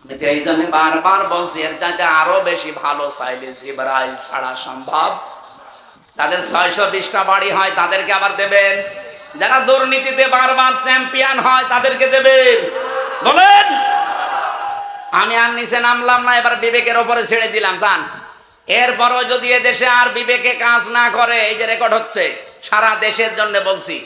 এই জন্য বারবার বলছি এর চাইতে আরো বেশি ভালো চাইলে জিবরাইল ছাড়া সম্ভব। তাদের 620টা বাড়ি হয়, তাদেরকে আবার দেবেন। যারা দুর্নীতিতে বারবার চ্যাম্পিয়ন হয় তাদেরকে দেবেন। বলেন, আমি আর নিচে নামলাম না, এবার বিবেকের উপরে ছেড়ে দিলাম, জান। এরপরও যদি এদেশে আর বিবেকে কাজ না করে, এই যে রেকর্ড হচ্ছে সারা দেশের জন্য বলছি,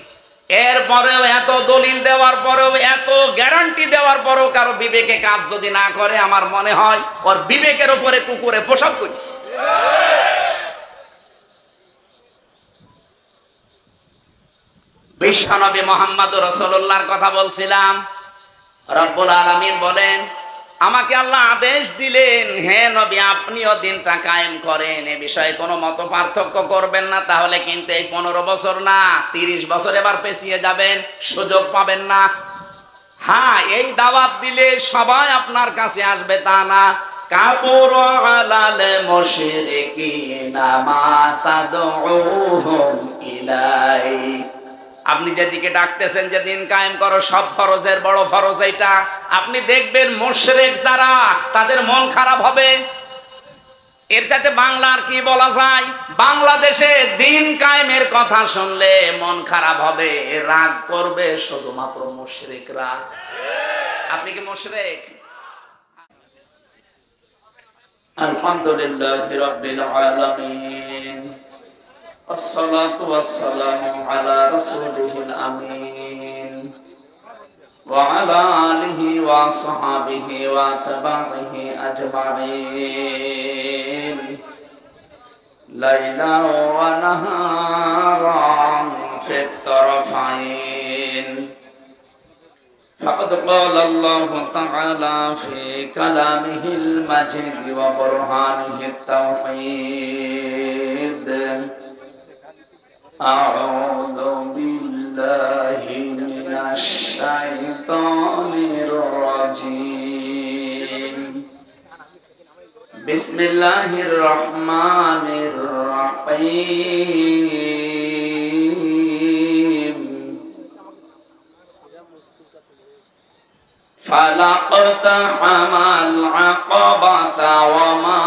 এরপরেও এত দলিল দেওয়ার পরেও, এত গ্যারান্টি দেওয়ার পরেও কারো বিবেকে কাজ যদি না করে, আমার মনে হয় ওর বিবেকের উপরে কুকুরে পোশাক করছে। বিশ্বনবী মুহাম্মদুর রাসূলুল্লাহর কথা বলছিলাম। রব্বুল আলামিন বলেন, আমাকে আল্লাহ আদেশ দিলেন, হে নবী আপনিও দিনটা কায়েম করেন, এ বিষয়ে কোনো মত পার্থক্য করবেন না, তাহলে কিন্তু এই 15 বছর না 30 বছর এবার পেছিয়ে যাবেন, সুযোগ পাবেন না। হ্যাঁ, এই দাওয়াত দিলে সবাই আপনার কাছে আসবে তা না। কাবুর আলাল মুশরিকিনা মা তাদউহুম ইলাই। আপনি যেদিকে ডাকতেছেন যে দিন কায়েম করো, সব ফরজের বড় ফরজ এটা, আপনি দেখবেন মুশরিক যারা, তাদের মন খারাপ হবে। এর চাইতে বাংলার কি বলা যায়? বাংলাদেশে দিন কায়েমের কথা শুনলে মন খারাপ হবে, রাগ করবে শুধুমাত্র মুশরিকরা। আপনি কি মুশরিক? আলহামদুলিল্লাহি রাব্বিল আলামিন, আসসালাতু ওয়াসসালামু আলা রাসূলিহিল আমিন ওয়া আলা আলিহি ওয়া সাহবিহি ওয়া তাবাইহি আজমাইন, লাইলা ওয়া নাহারান ফিত তারফাইন। فقد قال الله تعالى في كلامه المجيد وبرهانه التوحيد: أعوذ بالله من الشيطان الرجيم، بسم الله الرحمن الرحيم. فلاقتحم العقبة وما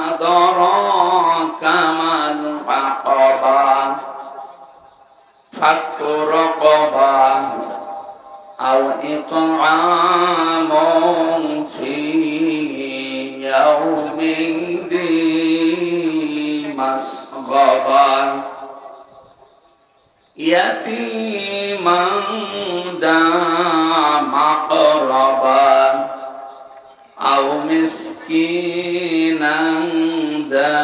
أدراك ما العقبة، فك رقبة أو إطعام في يوم ذي مسغبة، يتيما ذا مقربة أو مسكينا ذا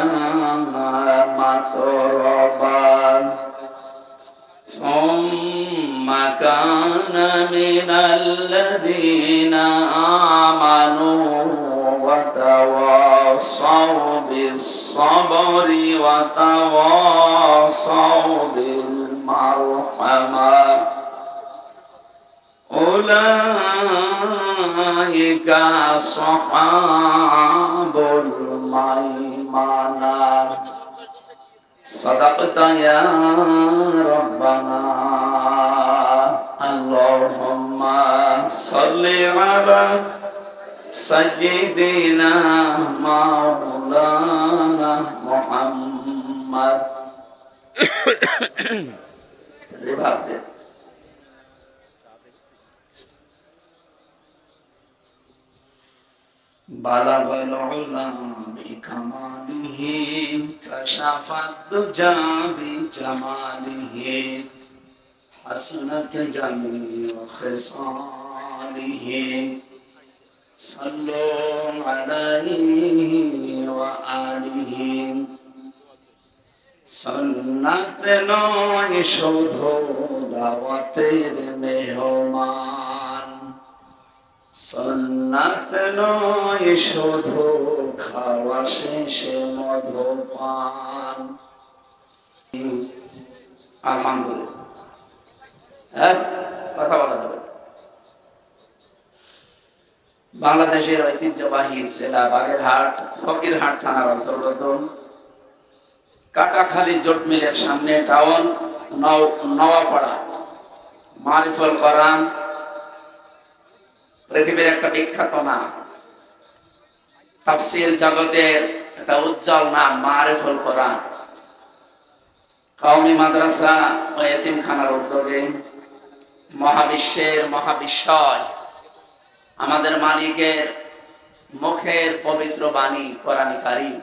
متربة، ثم كان من الذين آمنوا وتواصوا بالصبر وتواصوا بالمرحمة، أولئك أصحاب الميمنة. صدقت يا ربنا. اللهم صل على سيدنا مولانا محمد. بلغ العلا بكماله، كشف الدجى بجماله، حسنت جميع خصاله، صلوا عليه وآله। সুন্নাত নয় শুধু দাওয়াতের মেহমান, সুন্নাত নয় শুধু খাওয়া শেষে মধুপান। আলহামদুলিল্লাহ, কথা বলা যাবে। বাংলাদেশের ঐতিহ্যবাহী জেলা বাগেরহাট ফকিরহাট থানার অন্তর্গত কাটাখালী জোট মিলের সামনে টাউন নওয়াপাড়া মারিফুল কোরআন পৃথিবীর একটা বিখ্যাত নাম, তাফসীর জগতের একটা উজ্জ্বল নাম মারিফুল কোরআন। কওমি মাদ্রাসা ও এতিমখানার উদ্যোগে মহাবিশ্বের মহাবিশ্বয় আমাদের মালিকের মুখের পবিত্র বাণী কোরআন কারীম।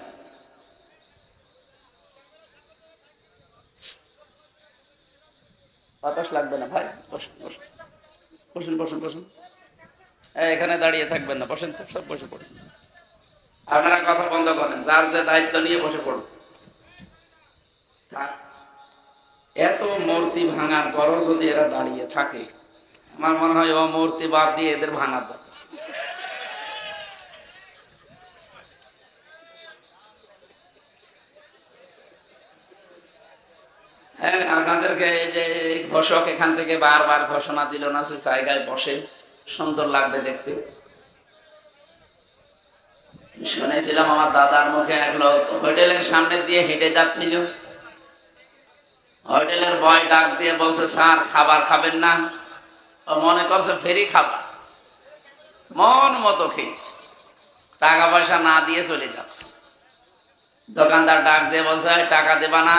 বাতাস লাগবে না ভাই, বসুন বসুন বসুন বসুন বসুন, এখানে দাঁড়িয়ে থাকবেন না, বসেন তো, সব বসে পড়ুন। আপনারা কথা বন্ধ করেন, যার যে দায়িত্ব নিয়ে বসে পড়ুন। এত মূর্তি ভাঙার পরও যদি এরা দাঁড়িয়ে থাকে, আমার মনে হয় ও মূর্তি বাদ দিয়ে এদের ভাঙার দরকার। হ্যাঁ, আপনাদেরকে এই যে ঘোষক এখান থেকে বারবার ঘোষণা দিল না সে জায়গায় বসে, সুন্দর লাগবে দেখতে। শুনেছিলাম আমার দাদার মুখে এক লোক হোটেলের সামনে দিয়ে হেঁটে যাচ্ছিল, হোটেলের বয় ডাক দিয়ে বলছে, স্যার খাবার খাবেন না? ও মনে করছে ফেরি খাবার, মন মতো খেয়েছে, টাকা পয়সা না দিয়ে চলে যাচ্ছে। দোকানদার ডাক দিয়ে বলছে, টাকা দেবা না?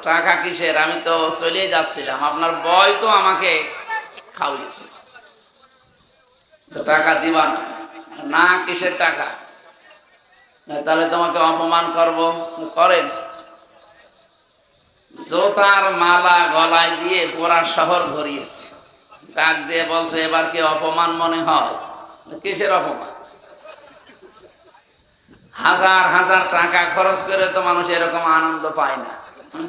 টাকা কিসের, আমি তো চলে যাচ্ছিলাম, আপনার বয় তো আমাকে খাওয়িয়েছে, টাকা দিবা না? না, কিসের টাকা? তাহলে তোমাকে অপমান করব। করেন। জোতার মালা গলায় দিয়ে পুরা শহর ভরিয়েছে, ডাক দিয়ে বলছে, এবার কি অপমান মনে হয়? কিসের অপমান? হাজার হাজার টাকা খরচ করে তো মানুষ এরকম আনন্দ পায় না,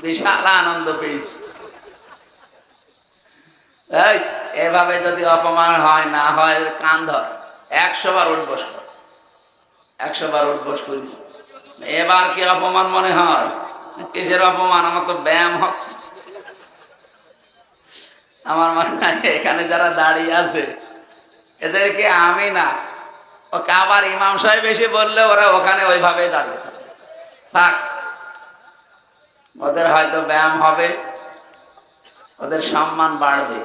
বিশাল আনন্দ পেয়েছে। এভাবে যদি অপমান হয় না হয়, কান ধর, 100 বার উঠবস কর, 100 বার উঠবস করিস। এবার কি অপমান মনে হয়? কিসের অপমান? আমার তো ব্যায়াম হচ্ছে। আমার মনে হয় এখানে যারা দাঁড়িয়ে আছে এদেরকে আমি না, ও কাবার ইমাম সাহেব এসে বললে ওরা ওখানে ওইভাবে দাঁড়িয়ে থাকে, থাক, ওদের হয়তো ব্যায়াম হবে, ওদের সম্মান বাড়বে।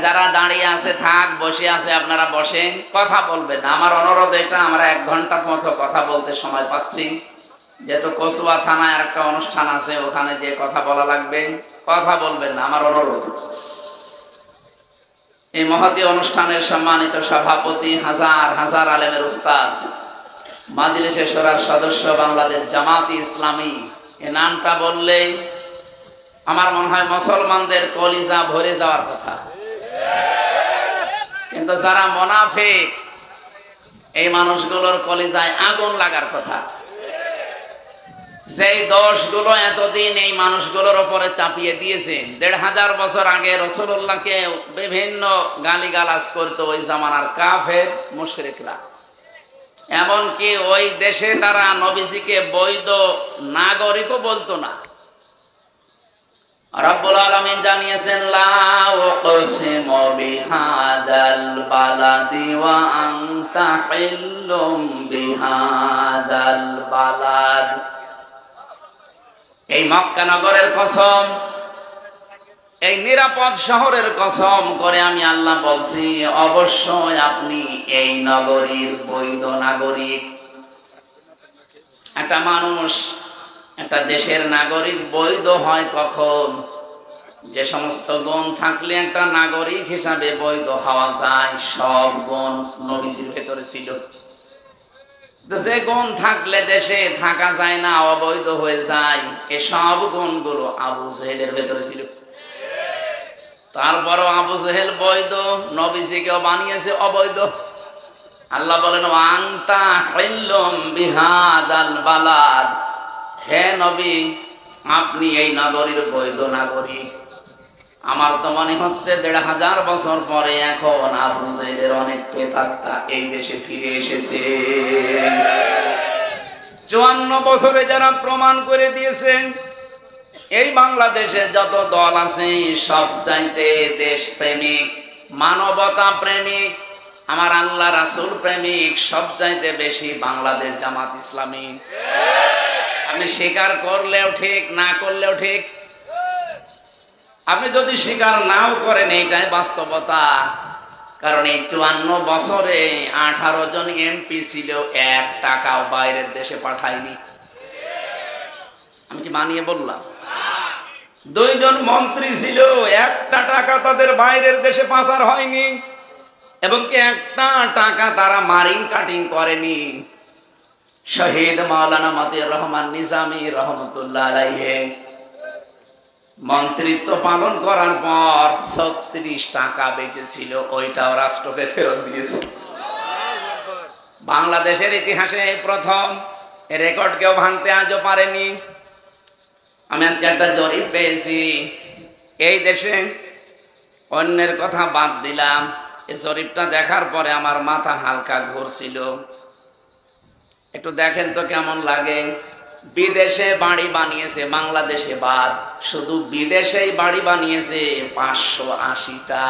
যারা দাঁড়িয়ে আছে থাক, বসে আছে আপনারা বসেন, কথা বলবেন না। আমার অনুরোধ এটা, আমরা 1 ঘন্টার মতো কথা বলতে সময় পাচ্ছি, যেহেতু কসবা থানায় আর একটা অনুষ্ঠান আছে, ওখানে যে কথা বলা লাগবে, কথা বলবেন না, আমার অনুরোধ। এই মহতী অনুষ্ঠানের সম্মানিত সভাপতি, হাজার হাজার আলেমের উস্তাদ, মাজলিসে শোরার সদস্য, বাংলাদেশ জামাতি ইসলামী, এ নামটা বললেই আমার মনে হয় মুসলমানদের কলিজা ভরে যাওয়ার কথা। কিন্তু যারা মুনাফিক, এই মানুষগুলোর কলিজায় আগুন লাগার কথা। যেই দোষগুলো এতদিন এই মানুষগুলোর উপরে চাপিয়ে দিয়েছেন, 1500 বছর আগে রাসূলুল্লাহকে বিভিন্ন গালিগালাজ করতো ওই জামানার কাফের মুশরিকরা, এমনকি ওই দেশে তারা নবীজিকে বৈধ নাগরিকও বলতো না। রব্বুল আলামিন জানিয়েছেন, লা উকসিমু বিহাদাল বালাদি ওয়া আনতা হিল্লুম বিহাদাল বালাদ। এই মক্কা নগরের কসম, এই নিরাপদ শহরের কসম করে আমি আল্লাহ বলছি, অবশ্যই আপনি এই নগরীর বৈধ নাগরিক। একটা মানুষ, একটা দেশের নাগরিক বৈধ হয় কখন? যে সমস্ত গুণ থাকলে একটা নাগরিক হিসাবে বৈধ হওয়া যায়, সব গুণ নবীজির ভেতরে ছিল। যে গুণ থাকলে দেশে থাকা যায় না, অবৈধ হয়ে যায়, এসব গুণগুলো আবু জেহেলের ভেতরে ছিল। তারপরও আবু জেহেল বৈধ, নবীজিকেও বানিয়েছে অবৈধ। আল্লাহ বলেন, আনতা হিল্লুম বিহাদাল বালাদ, হে নবী আপনি এই নগরীর বৈধ নাগরিক। আমার তো মনে হচ্ছে 1500 বছর পরে এখন আবু জেহেলের অনেক প্রেতাত্মা এই দেশে ফিরে এসেছে। 54 বছরে যারা প্রমাণ করে দিয়েছেন এই বাংলাদেশে যত দল আছে সব চাইতে দেশ প্রেমিক, মানবতা প্রেমিক, আমার আল্লাহ রাসূল প্রেমিক, সব চাইতে বেশি বাংলাদেশ জামাত ইসলামী। আপনি স্বীকার করলেও ঠিক, না করলেও ঠিক। আপনি যদি স্বীকার নাও করেন, এইটাই বাস্তবতা। কারণ এই 54 বছরে 18 জন এমপি ছিল, 1 টাকাও বাইরের দেশে পাঠায়নি। আমি কি মানিয়ে বললাম? 2 জন মন্ত্রী ছিল, 1টা টাকা তাদের বাইরের দেশে পাচার হয়নি, এবং কি 1টা টাকা তারা মারিং কাটিং করেনি। শহীদ মাওলানা মতিউর রহমান নিজামী রহমতুল্লাহ আলাইহি মন্ত্রিত্ব পালন করার পর 36 টাকা বেঁচেছিল, ওইটাও রাষ্ট্রকে ফেরত দিয়েছে। বাংলাদেশের ইতিহাসে এই প্রথম, রেকর্ড কেউ ভাঙতে আজও পারেনি। আমি আজকে একটা জরিপ পেয়েছি, এই দেশে অন্যের কথা বাদ দিলাম, এই জরিপটা দেখার পরে আমার মাথা হালকা ঘুরছিল। একটু দেখেন তো কেমন লাগে। বিদেশে বাড়ি বানিয়েছে, বাংলাদেশে বাদ, শুধু বিদেশেই বাড়ি বানিয়েছে 580টা।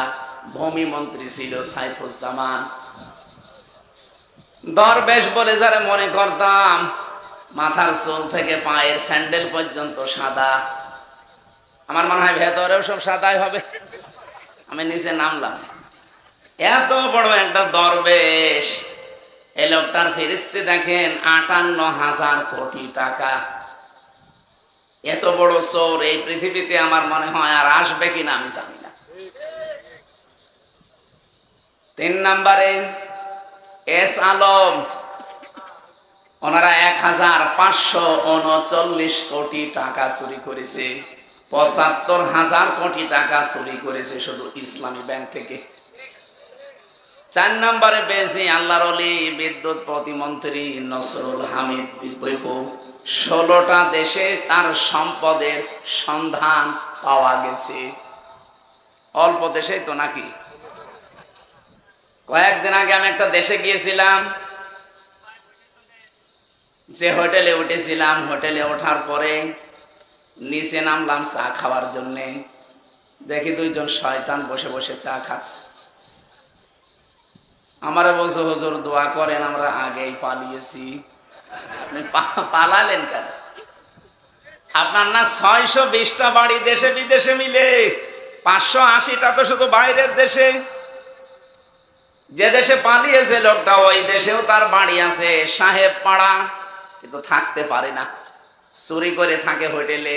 ভূমি মন্ত্রী ছিল সাইফুজ্জামান। দরবেশ বলে যারা মনে করতাম, মাথার চুল থেকে পায়ের স্যান্ডেল পর্যন্ত সাদা। আমার মনে হয় ভেতরেও সব সাদাই হবে। আমি নিচে নামলাম, এত বড় একটা দরবেশ, এই লোকটার ফেরেশতে দেখেন 58,000 কোটি টাকা। এত বড় চোর এই পৃথিবীতে আমার মনে হয় আর আসবে কিনা আমি জানি না। 3 নম্বরে এস আলম, ওনারা 1539 কোটি টাকা চুরি করেছে, 75,000 কোটি টাকা চুরি করেছে শুধু ইসলামী ব্যাংক থেকে। 4 নম্বরে বেশি আল্লাহর ওলি বিদ্যুৎ প্রতিমন্ত্রী নসরুল হামিদ বিপ্লব, 16টা দেশে তার সম্পদের সন্ধান পাওয়া গেছে। অল্প দেশেই তো নাকি। কয়েকদিন আগে আমি একটা দেশে গিয়েছিলাম, যে হোটেলে উঠেছিলাম, হোটেলে ওঠার পরে নিচে নামলাম চা খাওয়ার জন্য, দেখি 2 জন শয়তান বসে বসে চা খাচ্ছে। আমারে বলছে, হুজুর দোয়া করেন, আমরা আগেই পালিয়েছি। আপনি পালালেন কেন? আপনার না 620টা বাড়ি দেশে বিদেশে মিলে, 580টা তো শুধু বাইরের দেশে। যে দেশে পালিয়েছে লোকটা, ওই দেশেও তার বাড়ি আছে সাহেব পাড়া, কিন্তু থাকতে পারে না, চুরি করে থাকে হোটেলে,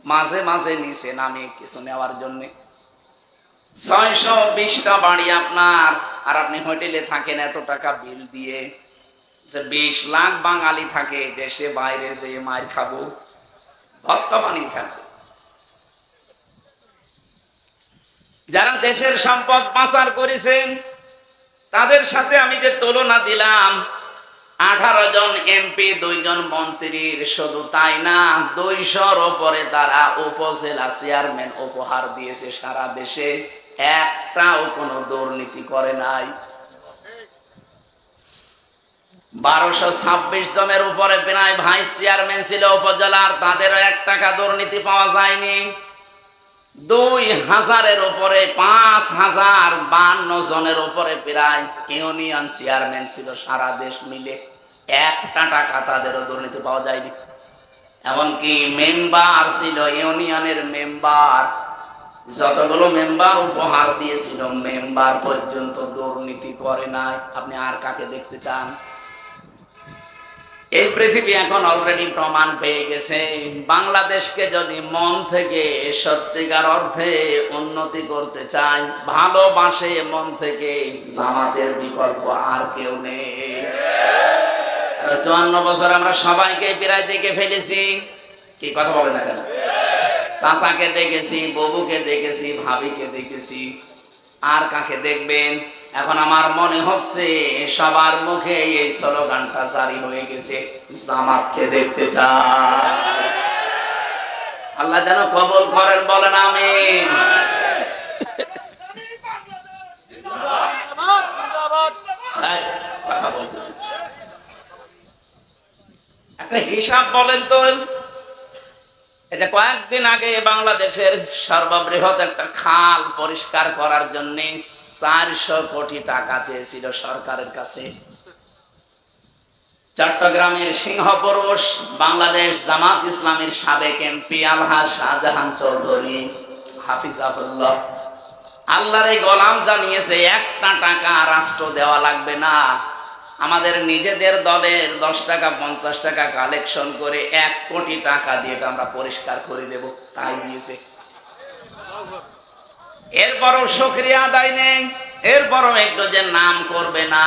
মাঝে মাঝে নিচে নামে কিছু নেওয়ার জন্য। 620টা বাড়ি আপনার, আর আপনি হোটেলে থাকেন এত টাকা বিল দিয়ে। যে 20 লাখ বাঙালি থাকে দেশে, বাইরে যে মার খাবো, ভক্তবাণী থাকবে। যারা দেশের সম্পদ পাচার করেছেন তাদের সাথে আমি যে তুলনা দিলাম, 18 জন এমপি, 2 জন মন্ত্রীর, শুধু তাই না 200-র উপরে তারা উপজেলা চেয়ারম্যান উপহার দিয়েছে সারা দেশে, একটাও কোনো দুর্নীতি করে নাই। 1226 জনের উপরে প্রায় ভাইস চেয়ারম্যান ছিল উপজেলার, তাদেরও 1 টাকা দুর্নীতি পাওয়া যায়নি। 2000-এর উপরে 5052 জনের উপরে প্রায় ইউনিয়ন চেয়ারম্যান ছিল সারা দেশ মিলে, 1 টাকা তাদেরও দুর্নীতি পাওয়া যায়নি। এমনকি মেম্বার ছিল, ইউনিয়নের মেম্বার, যতগুলো মেম্বার উপহার দিয়েছিল মেম্বার পর্যন্ত দুর্নীতি করে নাই। আপনি আর কাকে দেখতে চান? এই পৃথিবী এখন অলরেডি প্রমাণ পেয়ে গেছে, বাংলাদেশকে যদি মন থেকে সত্যিকার অর্থে উন্নতি করতে চাই, ভালোবাসে মন থেকে, জামাতের বিকল্প আর কেউ নেই। 54 বছর আমরা সবাইকে প্রায় দেখে ফেলেছি, কি কথা বলে না কেন? চাচাকে দেখেছি, ববুকে দেখেছি, ভাবিকে দেখেছি, আর কাকে দেখবেন? এখন আমার মনে হচ্ছে সবার মুখে এই স্লোগানটা জারি হয়ে গেছে, জামাতকে দেখতে চাই। আল্লাহ যেন কবুল করেন, বলেন আমিন। একটা হিসাব বলেন তো, এটা কয়েকদিন আগে বাংলাদেশের সর্ববৃহৎ একটা খাল পরিষ্কার করার জন্য 400 কোটি টাকা চেয়েছিল সরকারের কাছে। চট্টগ্রামের সিংহপুরুষ বাংলাদেশ জামাত ইসলামের সাবেক এমপি আলহাজ শাহজাহান চৌধুরী হাফিজাহুল্লাহ আল্লাহর এই গোলাম জানিয়েছে একটা টাকা রাষ্ট্র দেওয়া লাগবে না, আমাদের নিজেদের দলের 10 টাকা 50 টাকা কালেকশন করে 1 কোটি টাকা দিয়ে এটা আমরা পরিষ্কার করে দেব, তাই দিয়েছে। এরপরও শুকরিয়া আদায় নেই, এরপরও একটু যে নাম করবে না।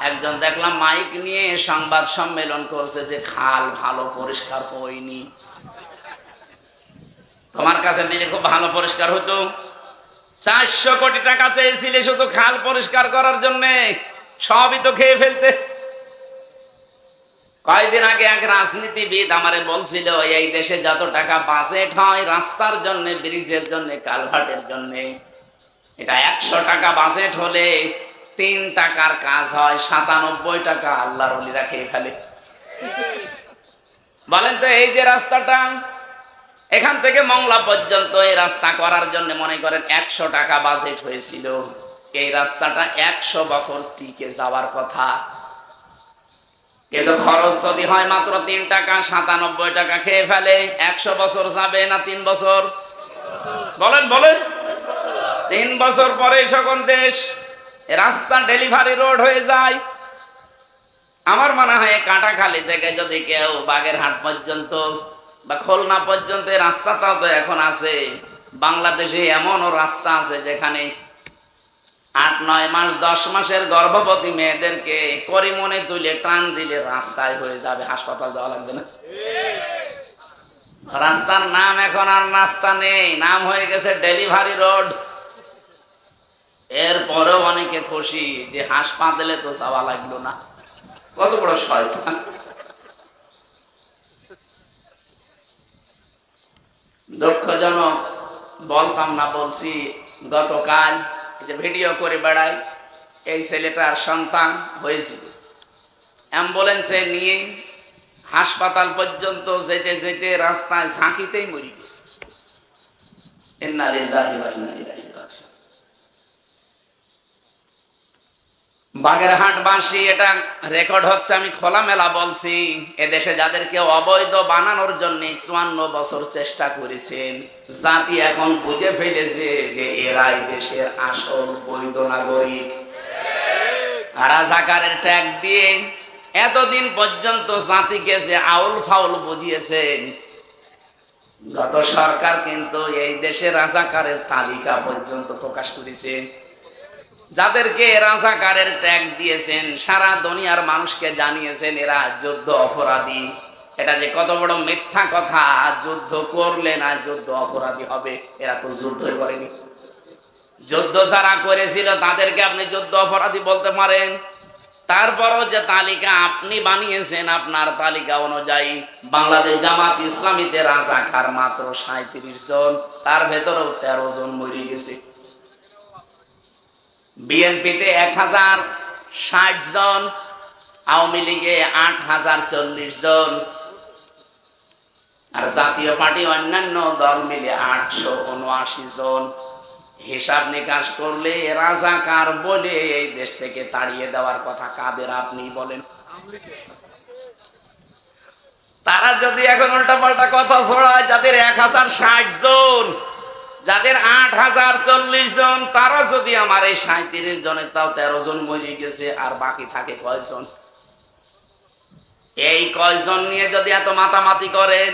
একজন দেখলাম মাইক নিয়ে সংবাদ সম্মেলন করছে যে খাল ভালো পরিষ্কার হয়নি। তোমার কাছে দিলে খুব ভালো পরিষ্কার হতো। 400 কোটি টাকা চেয়েছিলে শুধু খাল পরিষ্কার করার জন্য, সবই তো খেয়ে ফেলতে। কয়েকদিন আগে এক রাজনীতিবিদ আমারে বলছিল এই দেশে যত টাকা বাজেট হয় রাস্তার জন্য, ব্রিজের জন্য, কালভার্টের জন্য, এটা 100 টাকা বাজেট হলে 3 টাকার কাজ হয়, 97 টাকা আল্লাহর ওলিরা খেয়ে ফেলে। বলেন তো এই যে রাস্তাটা এখান থেকে মংলা পর্যন্ত এই রাস্তা করার জন্য মনে করেন 100 টাকা বাজেট হয়েছিল, এই রাস্তাটা 100 বছর টিকে যাওয়ার কথা, কিন্তু খরচ যদি হয় মাত্র 3 টাকা, 97 টাকা খেয়ে ফেলে। 100 বছর যাবে না 3 বছর? বলেন বলেন। 3 বছর পরে সকল দেশ রাস্তা ডেলিভারি রোড হয়ে যায়। আমার মনে হয় কাঁটাখালী থেকে যদি কেউ বাগেরহাট পর্যন্ত বা খুলনা পর্যন্ত রাস্তাটাও তো এখন আছে। বাংলাদেশে এমনও রাস্তা আছে যেখানে 8-9 মাস 10 মাসের গর্ভবতী মেয়েদেরকে করিমনে তুলে টান দিলে রাস্তায় হয়ে যাবে, হাসপাতাল যাওয়া লাগবে না। রাস্তার নাম এখন আর রাস্তা নেই, নাম হয়ে গেছে ডেলিভারি রোড। এরপরেও অনেকে খুশি যে হাসপাতালে তো যাওয়া লাগলো না। কত বড় শয়তান! দুঃখজনক, বলতাম না বলছি, গতকাল যে ভিডিও করে বেড়ায় এই ছেলেটার সন্তান হয়েছিল, অ্যাম্বুলেন্সে নিয়ে হাসপাতাল পর্যন্ত যেতে যেতে রাস্তায় ঝাঁকিতেই মরে গেছে। ইন্না লিল্লাহি ওয়া ইন্না ইলাইহি রাজিউন। বাগেরহাটবাসী, এটা রেকর্ড হচ্ছে, আমি খোলামেলা বলছি, এদেশে যাদেরকে অবৈধ বানানোর জন্য 54 বছর চেষ্টা করেছেন, জাতি এখন বুঝে ফেলেছে যে এরাই দেশের আসল বৈধ নাগরিক। রাজাকারের ট্যাগ দিয়ে এতদিন পর্যন্ত জাতিকে যে আউল ফাউল বুঝিয়েছেন, গত সরকার কিন্তু এই দেশে রাজাকারের তালিকা পর্যন্ত প্রকাশ করেছে। যাদেরকে রাজাকারের ট্যাগ দিয়েছেন সারা দুনিয়ার মানুষকে জানিয়েছেন এরা যুদ্ধ অপরাধী। এটা যে কত বড় মিথ্যা কথা, যুদ্ধ করলে না যুদ্ধ অপরাধী হবে, এরা তো যুদ্ধই করেনি। যুদ্ধ যারা করেছিল তাদেরকে আপনি যুদ্ধ অপরাধী বলতে পারেন। তারপরও যে তালিকা আপনি বানিয়েছেন, আপনার তালিকা অনুযায়ী বাংলাদেশ জামাত ইসলামীতে রাজাকার মাত্র 37 জন, তার ভেতরেও 13 জন মরে গেছে। বিএনপিতে 1060 জন, আওয়ামী লীগে 8040 জন, আর জাতীয় পার্টি অন্যান্য দল মিলে 879 জন। হিসাব নিকাশ করলে রাজাকার বলে এই দেশ থেকে তাড়িয়ে দেওয়ার কথা কাদের আপনি বলেন? তারা যদি এখন উল্টা পাল্টা কথা ছড়ায়, যাদের 1060 জন, যাদের 8040 জন, তারা যদি আমার এই 37 জনের তাও 13 জন মরে গেছে, আর বাকি থাকে কয়জন? এই কয়জন নিয়ে যদি এত মাতামাতি করেন,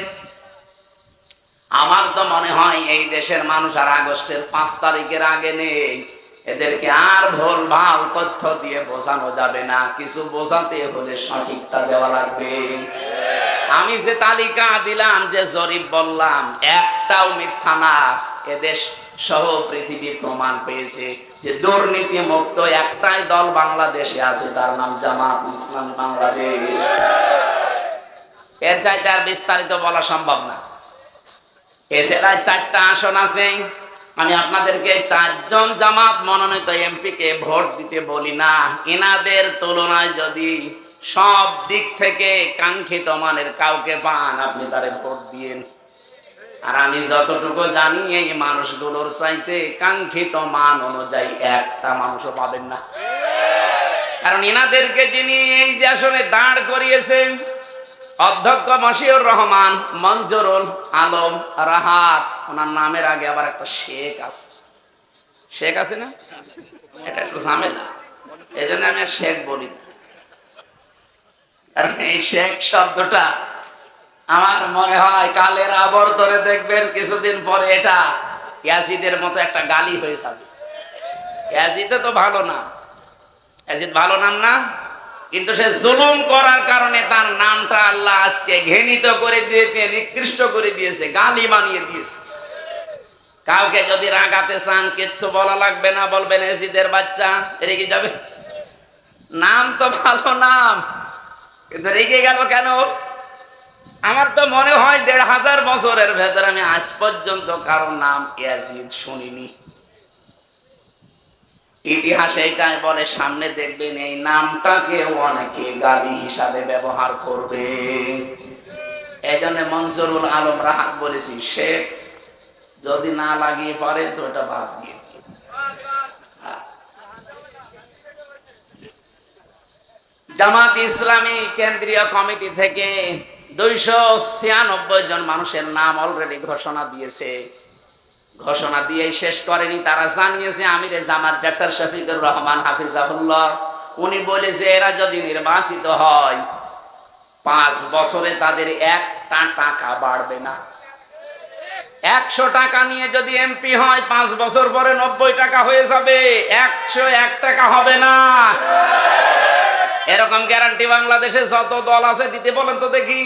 আমার তো মনে হয় এই দেশের মানুষ আর আগস্টের 5 তারিখের আগে নেই। এদেরকে আর ভুল ভাল তথ্য দিয়ে বোঝানো যাবে না, কিছু বোঝাতে হলে সঠিকটা দেওয়া লাগবে। আমি যে তালিকা দিলাম, যে জরিপ বললাম, একটাও মিথ্যা না। এদেশ সহ পৃথিবী প্রমাণ পেয়েছে যে দুর্নীতি মুক্ত একটাই দল বাংলাদেশে আছে, তার নাম জামাত ইসলামী বাংলাদেশ। এর চাইতে আর বিস্তারিত বলা সম্ভব না। এছাড়া 4টা আসন আছে। আমি আপনাদেরকে 4 জন জামাত মনোনীত এমপি কে ভোট দিতে বলি না। এনাদের তুলনায় যদি সব দিক থেকে কাঙ্ক্ষিত মানের কাউকে পান, আপনি তারে ভোট দিয়েন। আর আমি যতটুকু জানি এই মানুষগুলোর চাইতে কাঙ্ক্ষিত মান অনুযায়ী একটা মানুষও পাবেন না। কারণ এনাদেরকে যিনি এই যে আসলে দাঁড় করিয়েছেন, অধ্যক্ষ মশিউর রহমান, মঞ্জুরুল আলম রাহাত, ওনার নামের আগে আবার একটা শেখ আছে। শেখ আছে না, এটা একটু ঝামেলা, এই জন্য আমি আর শেখ বলি না। কারণ এই শেখ শব্দটা আমার মনে হয় কালের আবর্তনে দেখবেন কিছুদিন পরে এটা ইয়াজিদের মতো একটা গালি হয়ে যাবে। ইয়াজিদ তো ভালো নাম, ইয়াজিদ ভালো নাম না, কিন্তু সে জুলুম করার কারণে তার নামটা আল্লাহ আজকে ঘৃণিত করে দিয়েছে, নিকৃষ্ট করে দিয়েছে, গালি বানিয়ে দিয়েছে। কাউকে যদি রাগাতে চান কিচ্ছু বলা লাগবে না, বলবেন ইয়াজিদের বাচ্চা, রেগে যাবে। নাম তো ভালো নাম, কিন্তু রেগে গেল কেন? আমার তো মনে হয় ১৫০০ বছরের ভেতরে আমি আজ পর্যন্ত কারো নাম ইয়াজিদ শুনিনি। ইতিহাসে এটাই বলে, সামনে দেখবেন এই নামটাকে অনেকে গালি হিসাবে ব্যবহার করবে। এই জন্য মনজুরুল আলম রাহাত বলেছি, শেখ যদি না লাগিয়ে পারে তো এটা বাদ দিয়ে। জামাত ইসলামী কেন্দ্রীয় কমিটি থেকে 296 জন মানুষের নাম অলরেডি ঘোষণা দিয়েছে। ঘোষণা দিয়ে শেষ করেনি, তারা জানিয়েছে আমিরে জামাত ডক্টর শফিকুর রহমান হাফিজাহুল্লাহ, উনি বলেছে এরা যদি নির্বাচিত হয় 5 বছরে তাদের একটা টাকা বাড়বে না। 100 টাকা নিয়ে যদি এমপি হয় 5 বছর পরে 90 টাকা হয়ে যাবে, 101 টাকা হবে না। এরকম গ্যারান্টি বাংলাদেশে যত দল আছে দিতে বলেন তো দেখি।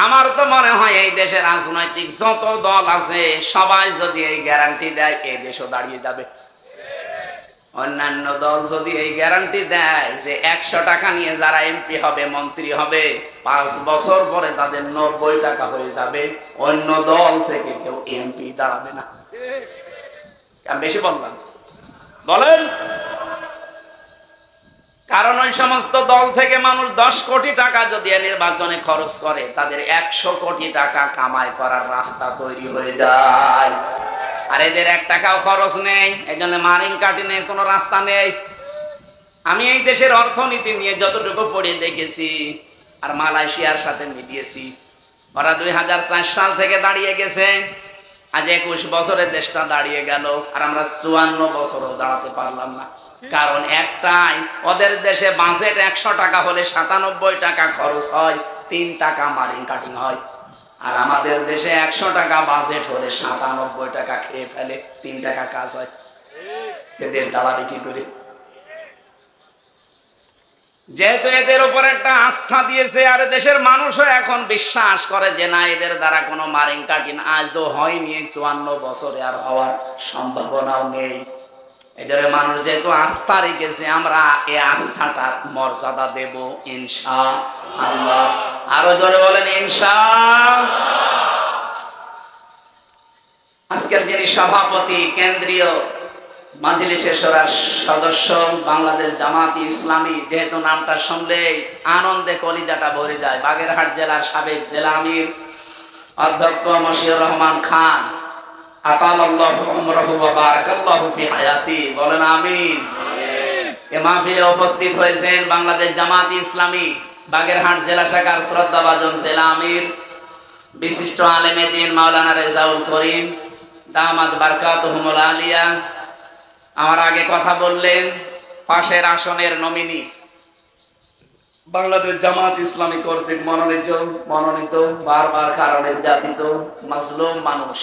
আমার তো মনে হয় এই দেশের রাজনৈতিক যত দল আছে সবাই যদি এই গ্যারান্টি দেয়, এই দেশও দাঁড়িয়ে যাবে। অন্যান্য দল যদি এই গ্যারান্টি দেয় যে 100 টাকা নিয়ে যারা এমপি হবে, মন্ত্রী হবে, 5 বছর পরে তাদের 90 টাকা হয়ে যাবে, অন্য দল থেকে কেউ এমপি দাঁড়াবে না। আমি বেশি বললাম? বলেন। কারণ ওই সমস্ত দল থেকে মানুষ 10 কোটি টাকা যদি নির্বাচনে খরচ করে, তাদের 100 কোটি টাকা কামাই করার রাস্তা তৈরি হয়ে যায়। আর এদের 1 টাকাও খরচ নেই, এই জন্য মারিং কাটিনের কোনো রাস্তা নেই। আমি এই দেশের অর্থনীতি নিয়ে যতটুকু পড়ে দেখেছি আর মালয়েশিয়ার সাথে মিলিয়েছি, ওরা 2004 সাল থেকে দাঁড়িয়ে গেছে, আজ 21 বছরে দেশটা দাঁড়িয়ে গেল, আর আমরা 54 বছরও দাঁড়াতে পারলাম না। কারণ একটাই, ওদের দেশে বাজেট 100 টাকা হলে 97 টাকা খরচ হয়, 3 টাকা মারিং কাটিং হয়। আর আমাদের দেশে 100 টাকা বাজেট হলে 97 টাকা খেয়ে ফেলে, 3 টাকা কাজ হয়। দেশ দাঁড়াবে কি করে? যেহেতু এদের উপর একটা আস্থা দিয়েছে, আর দেশের মানুষও এখন বিশ্বাস করে যে না, এদের দ্বারা কোনো মারিং কাটিং আজও হয়নি, 54 বছরে আর হওয়ার সম্ভাবনাও নেই। এদের মানুষ যেহেতু আস্থা রেখেছে, আমরা এই আস্থাটার মর্যাদা দেব ইনশাআল্লাহ। আরো জোরে বলেন ইনশাআল্লাহ। আজকের যিনি সভাপতি, কেন্দ্রীয় মাজলিসের শোরার সদস্য, বাংলাদেশ জামাত ইসলামী, যেহেতু নামটা শুনলেই আনন্দে কলিজাটা ভরে যায়, বাগেরহাট জেলার সাবেক জেলা আমির অধ্যক্ষ মশিউর রহমান খান, আতালাল্লাহু উমরাহু ওয়া বারাকাল্লাহু ফি হায়াতি, বলেন আমিন। এই মাহফিলে উপস্থিত হয়েছেন বাংলাদেশ জামাত ইসলামী বাগেরহাট জেলা শাখার শ্রদ্ধাভাজন জেলা আমির বিশিষ্ট আলেমে দ্বীন মাওলানা রেজাউল করিম দামাত বারকাতুহুমুল আলিয়া। আমার আগে কথা বললেন পাশের আসনের নমিনি, বাংলাদেশ জামাত ইসলামী কর্তৃক মনোনীত বারবার কারণে নির্যাতিত মাজলুম মানুষ,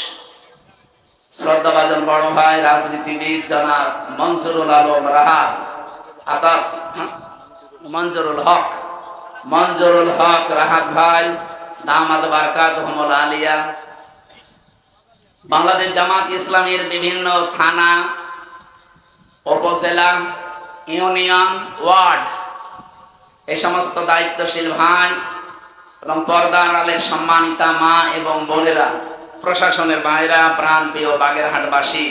শ্রদ্ধাভাজন বড় ভাই রাজনীতিবিদ জনাব মনজুরুল আলম রাহাত, মঞ্জুরুল হক রাহাত ভাই দামাত বারকাতুহুমুল আলিয়া। বাংলাদেশ জামাত ইসলামীর বিভিন্ন থানা, উপজেলা, ইউনিয়ন, ওয়ার্ড, এই সমস্ত দায়িত্বশীল ভাই এবং পর্দার আলের সম্মানিতা মা এবং বোনেরা, প্রশাসনের ভাইরা, প্রাণপ্রিয় বাগেরহাটবাসী,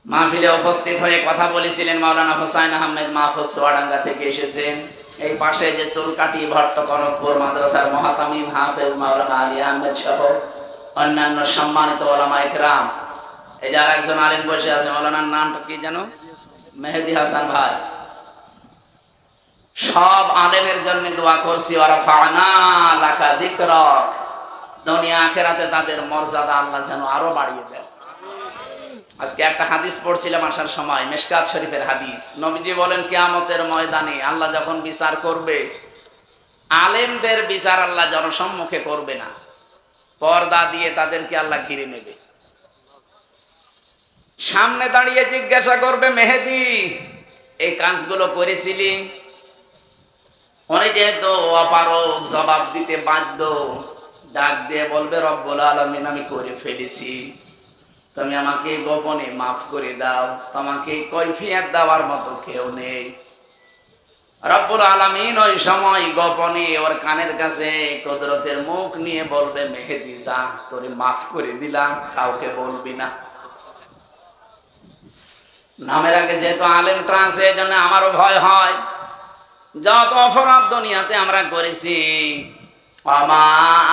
মাহফিলে উপস্থিত হয়ে কথা বলেছিলেন মাওলানা হোসাইন আহমেদ মাহফুজ চুয়াডাঙ্গা থেকে এসেছেন। এই পাশে যে চুলকাটি ভট্ট কনকপুর মাদ্রাসার মহাতামিম হাফেজ মাওলানা আলী আহমেদ সহ অন্যান্য সম্মানিত ওলামা ইকরাম। এই যে আরেকজন আলেম বসে আছে, মাওলানার নামটা কি জানো? মেহেদি হাসান ভাই। সব আলেমের জন্য দোয়া করছি, ওয়ারাফা'না লাকা যিকরাক, দুনিয়া আখিরাতে তাদের মর্যাদা আল্লাহ যেন আরো বাড়িয়ে দেন। আজকে একটা হাদিস পড়ছিলাম আসার সময়, মিশকাত শরীফের হাদিস। নবীজি বলেন কিয়ামতের ময়দানে আল্লাহ যখন বিচার করবে, আলেমদের বিচার আল্লাহ জনসম্মুখে করবে না, পর্দা দিয়ে তাদেরকে আল্লাহ ঘিরে নেবে। সামনে দাঁড়িয়ে জিজ্ঞাসা করবে, মেহেদী এই কাজগুলো করেছিলি? উনি যেহেতু অপারগ, জবাব দিতে বাধ্য, ডাক দিয়ে বলবে, রব্বুল আলামিন আমি করে ফেলেছি, তুমি আমাকে গোপনে মাফ করে দাও, তোমাকে কৈফিয়ত দেওয়ার মতো কেউ নেই। রব্বুল আলামিন ওই সময় গোপনে ওর কানের কাছে কুদরতের মুখ নিয়ে বলবে, মেহেদী যা, তোরে মাফ করে দিলাম, কাউকে বলবি না। নামের আগে যেহেতু আলেমটা আছে, এই জন্য আমারও ভয় হয়। যত অপরাধ দুনিয়াতে আমরা করেছি, আমা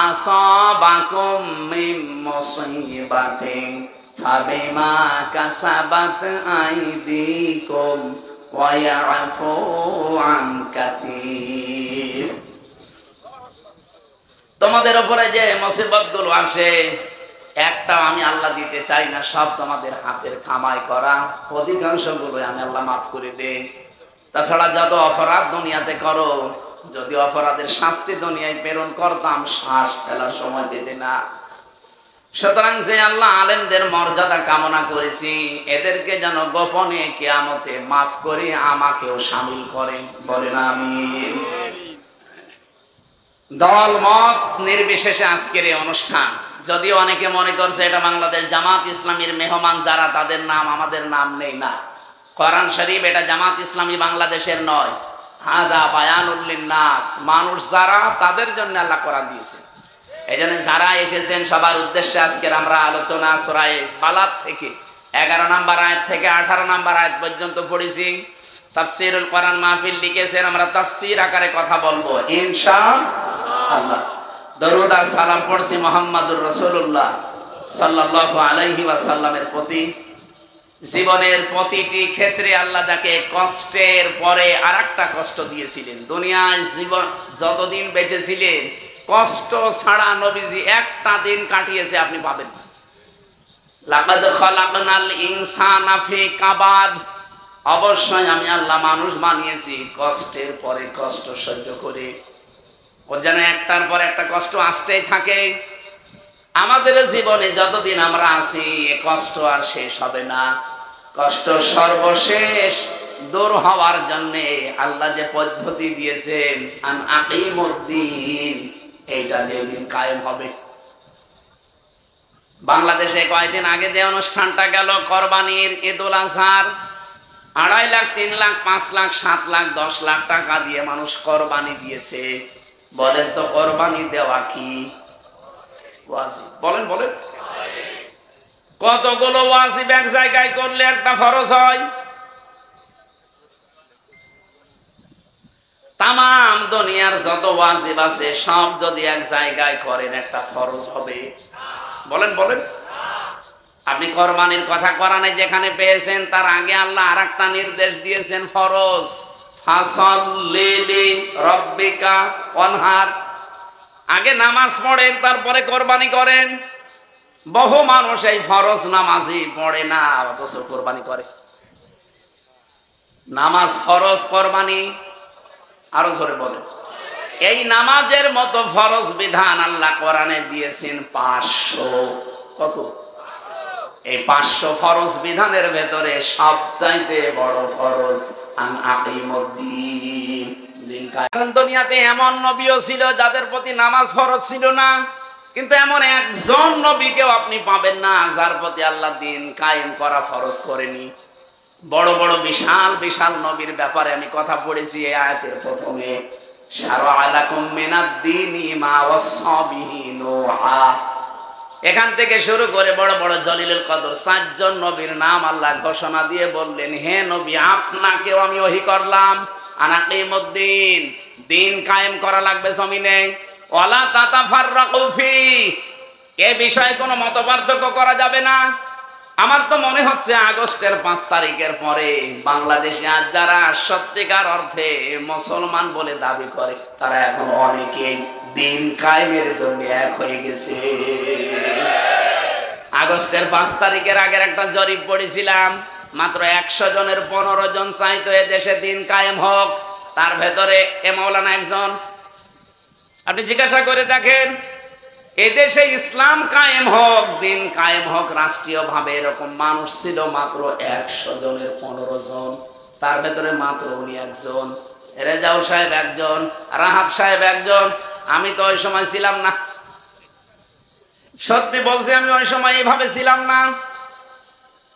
আসাবাকুম মিন মুসিবাতিন ফাবিমা কাসাবাত আইদিকুম ওয়া ইয়াফু আন কাসীর। তোমাদের উপরে যে মুসিবতগুলো আসে, একটাও আমি আল্লাহ দিতে চাই না, সব তোমাদের হাতের কামাই করা, অধিকাংশগুলো আমি আল্লাহ মাফ করে দেই। তাছাড়া যত অপরাধ দুনিয়াতে করো, যদি অপরাধের শাস্তি দুনিয়ায় প্রেরণ করতাম, শ্বাস ফেলার সময় পেতে না। সুতরাং যে আল্লাহ আলেমদের মর্যাদা কামনা করেছি, এদেরকে যেন গোপনে কিয়ামতে মাফ করে আমাকেও শামিল করেন, বলেন আমিন। দল মত নির্বিশেষে আজকের এই অনুষ্ঠান, যদিও অনেকে মনে করছে এটা বাংলাদেশ জামাত ইসলামীর মেহমান যারা, তাদের নাম আমাদের নাম নেই, না। কোরআন শরীফ এটা জামাত ইসলামী বাংলাদেশের নয়, হাদা বায়ানুল লিন্নাস, মানুষ যারা, তাদের জন্য আল্লাহ কোরআন দিয়েছেন। এই জন্য যারা এসেছেন সবার উদ্দেশ্যে আজকের আমরা আলোচনা সূরা বালাদ থেকে 11 নম্বর আয়াত থেকে 18 নম্বর আয়াত পর্যন্ত পড়েছি। তাফসীরুল কোরআন মাহফিল লিখেছেন, আমরা তাফসীর আকারে কথা বলবো ইনশাআল্লাহ। দরুদ আর সালাম পড়ছি মুহাম্মাদুর রাসূলুল্লাহ সাল্লাল্লাহু আলাইহি ওয়াসাল্লামের প্রতি। জীবনের প্রতিটি ক্ষেত্রে আল্লাহ যাকে কষ্টের পরে আরেকটা কষ্ট দিয়েছিলেন, দুনিয়ায় জীবন যতদিন বেঁচে ছিলেন কষ্ট ছাড়া নবীজি একটা দিন কাটিয়েছে আপনি পাবেন না। লাকাদ খালাকনাল ইনসানা ফি কাবাদ, অবশ্যই আমি আল্লাহ মানুষ বানিয়েছি কষ্টের পরে কষ্ট সহ্য করে। ও যেন একটার পর একটা কষ্ট আসতেই থাকে। আমাদের জীবনে যতদিন আমরা আছি এ কষ্ট আর শেষ হবে না। কষ্ট সর্বশেষ দূর হওয়ার জন্য আল্লাহ যে পদ্ধতি দিয়েছেন, আন আকিমুদ্দিন, এইটা যেদিন কায়েম হবে। বাংলাদেশে কয়েকদিন আগে যে অনুষ্ঠানটা গেল কোরবানির, ঈদুল আজহার, 2.5 লাখ, 3 লাখ, 5 লাখ, 7 লাখ, 10 লাখ টাকা দিয়ে মানুষ কোরবানি দিয়েছে। বলেন তো কোরবানি দেওয়া কি ওয়াজিব? বলেন বলেন, কতগুলো ওয়াজিব এক জায়গায় করলে একটা ফরজ হয়? তামাম দুনিয়ার যত ওয়াজিব আছে সব যদি এক জায়গায় করেন একটা ফরজ হবে? বলেন বলেন। আপনি কোরবানির কথা কোরআনে যেখানে পেয়েছেন, তার আগে আল্লাহ আরেকটা নির্দেশ দিয়েছেন ফরজ, ফাসাল্লি লিরাব্বিকা ওয়ানহার। আগে নামাজ পড়েন, তারপরে কোরবানি করেন। বহু মানুষ এই ফরজ নামাজই পড়ে না, অথচ কোরবানি করে। নামাজ ফরজ, কোরবানি আরো জোরে বলেন। এই নামাজের মতো ফরজ বিধান আল্লাহ কোরআনে দিয়েছেন 500। কত? এই 500 ফরজ বিধানের ভেতরে সবচাইতে বড় ফরজ আন আকিমুদ্দিন। দুনিয়াতে এমন নবীও ছিল যাদের প্রতি নামাজ ফরজ ছিল না, কিন্তু এমন একজন নবীকেও আপনি পাবেন না যার প্রতি আল্লাহ দিন কায়েম করা ফরজ করেনি। বড় বড় বিশাল বিশাল নবীর ব্যাপারে আমি কথা পড়েছি এই আয়াতের প্রথমে, শারআ লাকুম মিনাদ-দীনি মা ওয়াসসা বিহি নূহা। এখান থেকে শুরু করে বড় বড় জলিলুল কদর 4 জন নবীর নাম আল্লাহ ঘোষণা দিয়ে বললেন, হে নবী, আপনাকেও আমি ওহী করলাম, আনাকিমুদ্দিন, দিন কায়েম করা লাগবে জমিনে, ওয়ালা তাতাফাররাকু ফি, এ বিষয়ে কোনো মতপার্থক্য করা যাবে না। আমার তো মনে হচ্ছে আগস্টের 5 তারিখের পরে বাংলাদেশে আজ যারা সত্যিকার অর্থে মুসলমান বলে দাবি করে, তারা এখন অনেকেই দিন কায়েমের জন্য এক হয়ে গেছে। আগস্টের 5 তারিখের আগের একটা জরিপ পড়েছিলাম, মাত্র 100 জনের 15 জন চাইতো এ দেশে দিন কায়েম হোক, তার ভেতরে এ মাওলানা একজন। আপনি জিজ্ঞাসা করে দেখেন, এদেশে ইসলাম কায়েম হোক, দিন কায়েম হোক রাষ্ট্রীয়ভাবে, এরকম মানুষ ছিল মাত্র 100 জনের 15 জন, তার ভেতরে মাত্র উনি একজন। রেজাউল সাহেব একজন, রাহাত সাহেব একজন। আমি তো ওই সময় ছিলাম না, সত্যি বলছি, আমি ওই সময় এইভাবে ছিলাম না।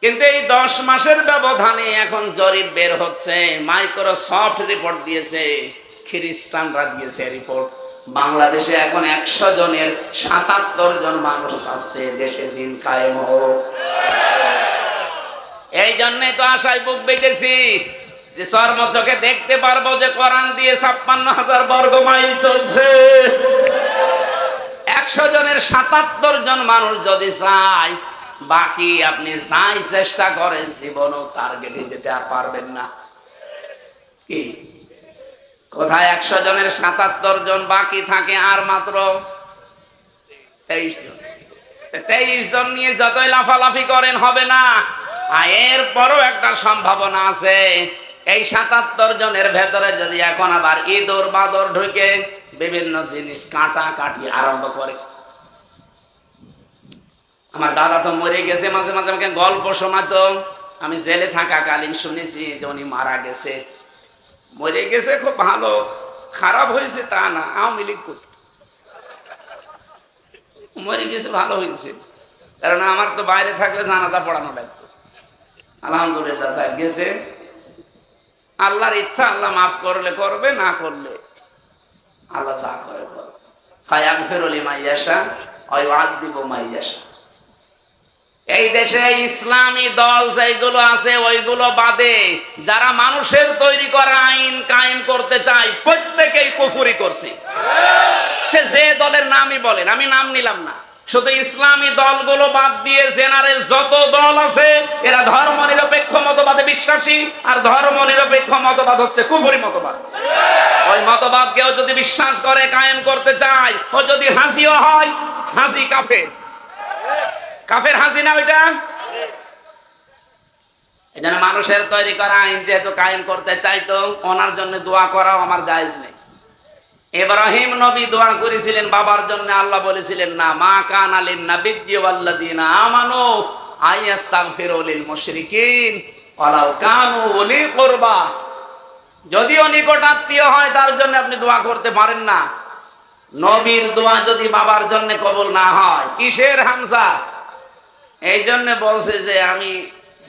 কিন্তু এই 10 মাসের ব্যবধানে এখন জরিপ বের হচ্ছে, মাইক্রোসফট রিপোর্ট দিয়েছে, খ্রিস্টানরা দিয়েছে রিপোর্ট, বাংলাদেশে এখন 100 জনের 77 জন মানুষ আছে দেশে দিন কায়েম হোক। এই জন্যই তো আশায় বুক বেঁধেছি যে চর্মচোখে দেখতে পারবো যে কোরআন দিয়ে 56,000 বর্গ মাইল চলছে। 100 জনের 77 জন মানুষ যদি চায়, বাকি আপনি যাই চেষ্টা করেন জীবনও টার্গেটে যেতে আর পারবেন না। কি কোথায় 100 জনের 77 জন বাকি থাকে আর মাত্র 23 জন। 23 জন নিয়ে যতই লাফালাফি করেন হবে না। আর এরপরও একটা সম্ভাবনা আছে, এই 77 জনের ভেতরে যদি এখন আবার ইঁদুর বাদর ঢুকে বিভিন্ন জিনিস কাটাকাটি আরম্ভ করে। আমার দাদা তো মরে গেছে, মাঝে মাঝে আমাকে গল্প শোনাতো, আমি জেলে থাকাকালীন শুনেছি যে উনি মারা গেছে। মরে গেছে খুব ভালো, খারাপ হয়েছে তা না, আওয়ামী লীগ করত, মরে গেছে ভালো হয়েছে, কারণ আমার তো বাইরে থাকলে জানাজা পড়ানো লাগতো। আলহামদুলিল্লাহ সাহেব গেছে, আল্লাহর ইচ্ছা, আল্লাহ মাফ করলে করবে, না করলে আল্লাহ যা করে করবে। ফায়াগফিরু লিমান ইয়াশা ওয়া ইউআযযিবু মান ইয়াশা। এই দেশে ইসলামী দল যেগুলো আছে ওইগুলো বাদে যারা মানুষের তৈরি করা আইন কায়েম করতে চায় প্রত্যেকেই কুফরি করছে। সে যে দলের নামই বলেন, আমি নাম নিলাম না, শুধু ইসলামী দলগুলো বাদ দিয়ে জেনারেল যত দল আছে এরা ধর্ম নিরপেক্ষ মতবাদে বিশ্বাসী, আর ধর্ম নিরপেক্ষ মতবাদ হচ্ছে কুফরি মতবাদ। ওই মতবাদ কেউ যদি বিশ্বাস করে কায়েম করতে চায়, ও যদি হাজিও হয়, হাজি কাফের, কাফের হাজি না ওইটা। এজন্য মানুষের তৈরি করা আইন যেহেতু কায়েম করতে চাইতো, ওনার জন্য দোয়া করাও আমার জায়েজ নেই। ইব্রাহিম নবী দোয়া করেছিলেন বাবার জন্য, আল্লাহ বলেছিলেন না, মা কানা লিন নাবিয়্যি ওয়াল্লাযিনা আমানু আইয়াস্তাগফিরু লিল মুশরিকিন ওয়ালাউ কানু উলি কুরবা। যদিও নিকটাত্মীয় হয় তার জন্য আপনি দোয়া করতে পারেন না। নবীর দোয়া যদি বাবার জন্য কবুল না হয়, কিসের হামজা? এই জন্য বলছে যে আমি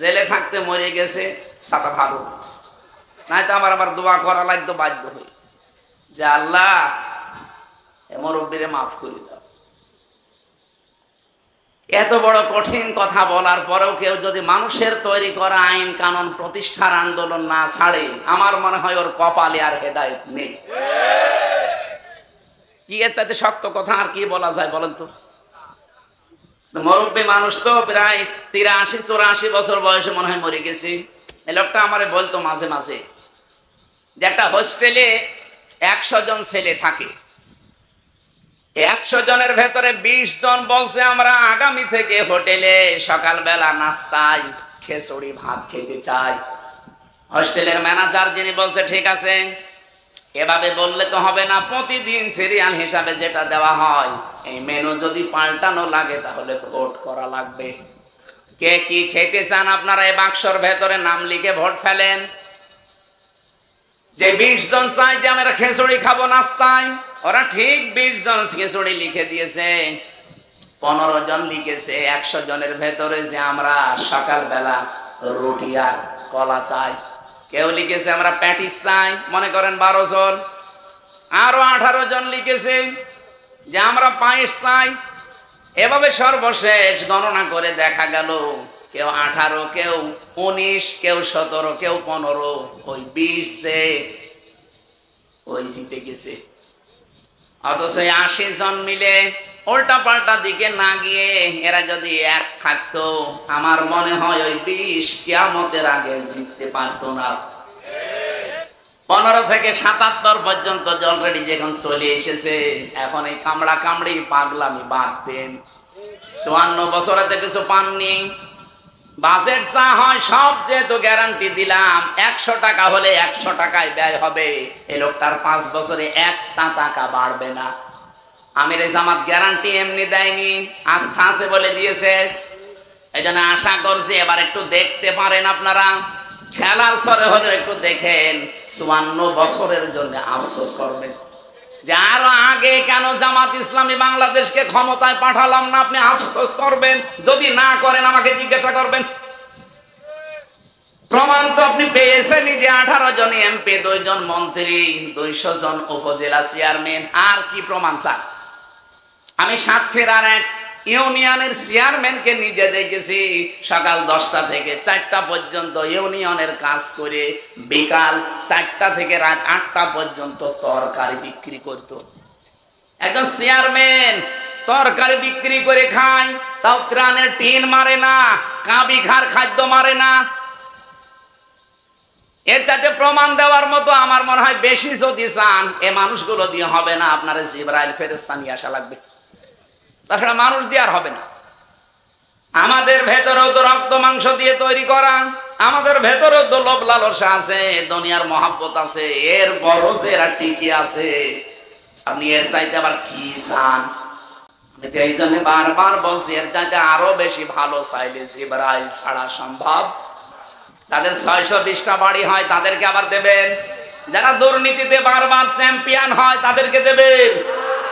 জেলে থাকতে মরে গেছে, সাথে ভালো হয়েছে, নাই তো আমার দোয়া করা লাগতো বাধ্য হয়ে, যে আল্লাহ মুরব্বীরে মাফ করে দাও। এত বড় কঠিন কথা বলার পরেও কেউ যদি মানুষের তৈরি করা আইন কানুন প্রতিষ্ঠার আন্দোলন না ছাড়ে, আমার মনে হয় ওর কপালে আর হেদায়েত নেই। কি এর চাইতে শক্ত কথা আর কি বলা যায় বলেন তো? মুরব্বী মানুষ তো প্রায় 83-84 বছর বয়সে মনে হয় মরে গেছে। এই লোকটা আমারে বলতো মাঝে মাঝে যে একটা হোস্টেলে 100 জন ছেলে থাকে, 100 জনের ভেতরে 20 জন বলছে আমরা আগামী থেকে হোটেলে সকালবেলা নাস্তায় খিচুড়ি ভাত খেতে চাই। হোস্টেলের ম্যানেজার যিনি বলছে ঠিক আছে, এভাবে বললে তো হবে না, প্রতিদিন সিরিয়াল হিসাবে যেটা দেওয়া হয় এই মেনু যদি পাল্টানো লাগে তাহলে ভোট করা লাগবে। কে কি খেতে চান আপনারা এই বাক্সর ভেতরে নাম লিখে ভোট ফেলেন। যে 20 জন চাই যে আমরা খিচুড়ি খাবো নাস্তায়, ওরা ঠিক 20 জন খিচুড়ি লিখে দিয়েছে। 15 জন লিখেছে 100 জনের ভেতরে যে আমরা সকালবেলা রুটি আর কলা চাই। কেউ লিখেছে আমরা প্যাটিস চাই, মনে করেন 12 জন। আরো 18 জন লিখেছে যে আমরা পায়েস চাই। এভাবে সর্বশেষ গণনা করে দেখা গেল কেউ 18, কেউ 19, কেউ 17, কেউ 15, ওই 20 যে ওই জিতে গেছে। অথচ 80 জন মিলে উল্টা পাল্টা দিকে না গিয়ে এরা যদি এক থাকতো, আমার মনে হয় ওই 20 কিয়ামতের আগে জিততে পারতো না। 15 থেকে 77 পর্যন্ত অলরেডি যখন চলে এসেছে, এখন এই কামড়া কামড়ি পাগলামি বাদ দেন। 54 বছরেতে কিছু পাননি। বাজেট চা হয় সব যেহেতু গ্যারান্টি দিলাম 100 টাকা হলে 100 টাকায় ব্যয় হবে, এই লোকটার 5 বছরে একটা টাকা বাড়বে না। আমির জামাত গ্যারান্টি এমনি দেয়নি, আস্থা আছে বলে দিয়েছে। এই জন্য আশা করছি এবার একটু দেখতে পারেন আপনারা, খেলার সরে হলে একটু দেখেন, 54 বছরের জন্য আফসোস করবেন যে আরো আগে কেন জামাত ইসলামী বাংলাদেশকে ক্ষমতায় পাঠালাম না, আপনি আফসোস করবেন। যদি না করেন আমাকে জিজ্ঞাসা করবেন। প্রমাণ তো আপনি পেয়েছেনই যে 18 জন এমপি, 2 জন মন্ত্রী, 200 জন উপজেলা চেয়ারম্যান, আর কি প্রমাণ চান? আমি সাতক্ষীরার এক ইউনিয়নের চেয়ারম্যানকে নিজে দেখেছি, সকাল 10টা থেকে 4টা পর্যন্ত ইউনিয়নের কাজ করে বিকাল 4টা থেকে রাত 8টা পর্যন্ত তরকারি বিক্রি করত। একজন চেয়ারম্যান তরকারি বিক্রি করে খায়, তাও ত্রাণের টিন মারে না, কাবি ঘাড় খাদ্য মারে না। এর চাইতে প্রমাণ দেওয়ার মতো আমার মনে হয় বেশি যদি চান, এ মানুষগুলো দিয়ে হবে না, আপনার জিবরাইল ফেরেশতা নিয়ে আসা লাগবে, তাছাড়া মানুষ দিয়ে আর হবে না। আমাদের ভেতরেও তো রক্ত মাংস দিয়ে তৈরি করা, আমাদের ভেতরেও তো লোভ লালসা আছে, দুনিয়ার মহব্বত আছে, এর বড় যে এরা টিকে আছে। আপনি এর চাইতে আবার কি চান? আমি তো এই জন্য বারবার বলছি, এর চাইতে আরো বেশি ভালো চাইলে জিবরাইল ছাড়া সম্ভব। তাদের 620টা বাড়ি হয়, তাদেরকে আবার দেবেন। যারা দুর্নীতিতে বারবার চ্যাম্পিয়ন হয় তাদেরকে দেবেন,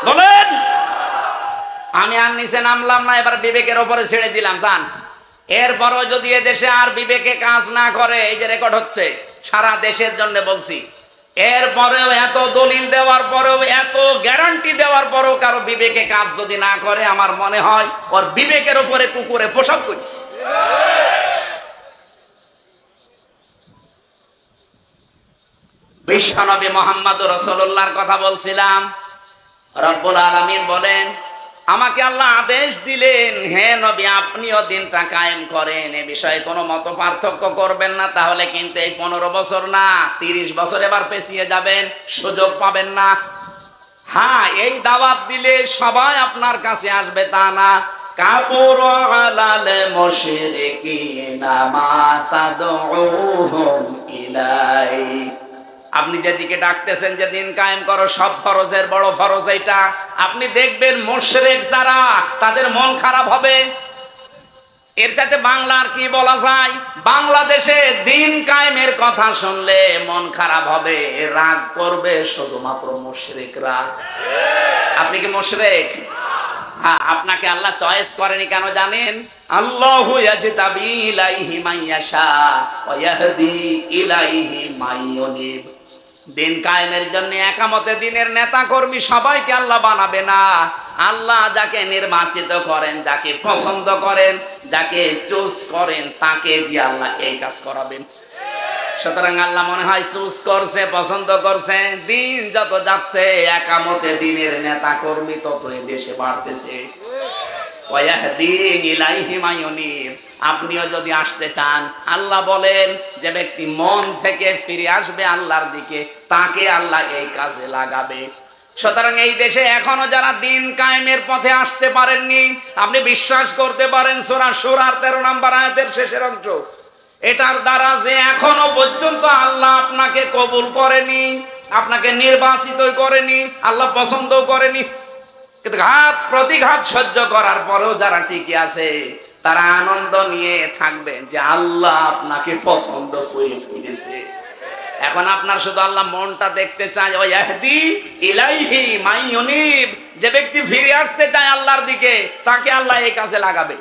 বলেন। আমি আর নিচে নামলাম না, এবার বিবেকের উপরে ছেড়ে দিলাম, জান। এরপরও যদি এদেশে আর বিবেকে কাজ না করে, এই যে রেকর্ড হচ্ছে সারা দেশের জন্য বলছি, এরপরেও এত দলিল দেওয়ার পরেও, এত গ্যারান্টি দেওয়ার পরেও কারো বিবেকে কাজ যদি না করে, আমার মনে হয় ওর বিবেকের উপরে কুকুরে প্রসব করছে। বিশ্বনবী মুহাম্মদুর রাসূলুল্লাহর কথা বলছিলাম। রব্বুল আলামিন বলেন, আমাকে আল্লাহ আদেশ দিলেন, হে নবী আপনিও দিনটা কায়েম করেন, এ বিষয়ে কোনো মত পার্থক্য করবেন না, তাহলে কিন্তু এই 15 বছর না 30 বছর এবার পেছিয়ে যাবেন, সুযোগ পাবেন না। হ্যাঁ, এই দাওয়াত দিলে সবাই আপনার কাছে আসবে তা না। কাবুরু আলাল মুশরিকিনা মা তাদউহুম ইলাই। আপনি যেদিকে ডাকতেছেন যে দিন কায়েম করো, সব ফরজের বড় ফরজ এটা, আপনি দেখবেন মুশরিক যারা, তাদের মন খারাপ হবে। এর চাইতে বাংলার কি বলা যায়? বাংলাদেশে দিন কায়েমের কথা শুনলে মন খারাপ হবে, রাগ করবে শুধুমাত্র মুশরিকরা। আপনি কি মুশরিক? হ্যাঁ, আপনাকে আল্লাহ চয়েস করেনি কেন জানেন? আল্লাহু ইয়াজতাবি ইলাইহি মাইয়াশা ওয়া ইয়াহদি ইলাইহি মাইয়ুনিব। দিন কায়েমের জন্য একামতে দিনের নেতা কর্মী সবাইকে আল্লাহ বানাবে না। আল্লাহ যাকে নির্বাচিত করেন, যাকে পছন্দ করেন, যাকে চুজ করেন, তাকে দিয়ে আল্লাহ এই কাজ করাবেন। সুতরাং আল্লাহ মনে হয় চুজ করছে, পছন্দ করছে। দিন যত যাচ্ছে একামতে দিনের নেতা কর্মী তত এই দেশে বাড়তেছে। আপনিও যদি আসতে চান, আল্লাহ বলেন যে ব্যক্তি মন থেকে ফিরে আসবে আল্লাহর দিকে, তাকে আল্লাহ এই কাজে লাগাবে। সুতরাং এই দেশে এখনো যারা দিন কায়েমের পথে আসতে পারেননি, আপনি বিশ্বাস করতে পারেন সূরা শুরার 13 নম্বর আয়াতের শেষের অংশ, এটার দ্বারা যে এখনো পর্যন্ত আল্লাহ আপনাকে কবুল করেনি, আপনাকে নির্বাচিত করেনি, আল্লাহ পছন্দ করেনি। কিন্তু ঘাত প্রতিঘাত সহ্য করার পরেও যারা টিকে আছে, তারা আনন্দ নিয়ে থাকবে যে আল্লাহ আপনাকে পছন্দ করে ফেলেছে। এখন আপনার শুধু আল্লাহ মনটা দেখতে চায়। ওয়া ইয়াহদি ইলাইহি মাইয়ুনিব, যে ব্যক্তি ফিরে আসতে চায় আল্লাহর দিকে, তাকে আল্লাহ এই কাজে লাগাবে।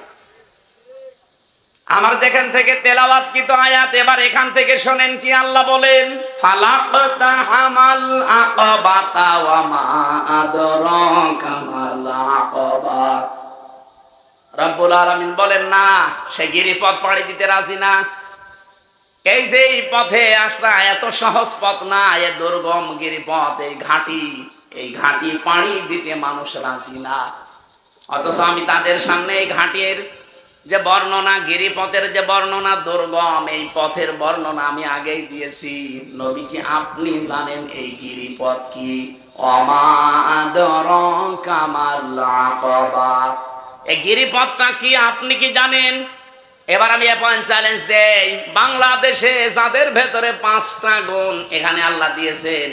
আমার যেখান থেকে তেলাওয়াতকৃত আয়াত, এবার এখান থেকে শোনেন কি আল্লাহ বলেন। ফালাকতাহামাল আকাবাতা ওয়া মা আদরাকা মাল আকাবা। রব্বুল আলামিন বলেন না, সে গিরিপথ পাড়ি দিতে রাজি না। এই যে এই পথে আসা এত সহজ পথ না, এ দুর্গম গিরিপথ, এই ঘাটি পাড়ি দিতে মানুষ রাজি না। অথচ আমি তাদের সামনে এই ঘাটির যে বর্ণনা, গিরিপথের যে বর্ণনা, দুর্গম এই পথের বর্ণনা আমি আগেই দিয়েছি। নবী কি আপনি জানেন এই গিরিপথ কি? ওমা আদরাকা মাল আকাবা। এই গিরিপথটা কি আপনি কি জানেন? এবার আমি পয়েন্ট চ্যালেঞ্জ দেই, বাংলাদেশে যাদের ভেতরে 5টা গুণ এখানে আল্লাহ দিয়েছেন,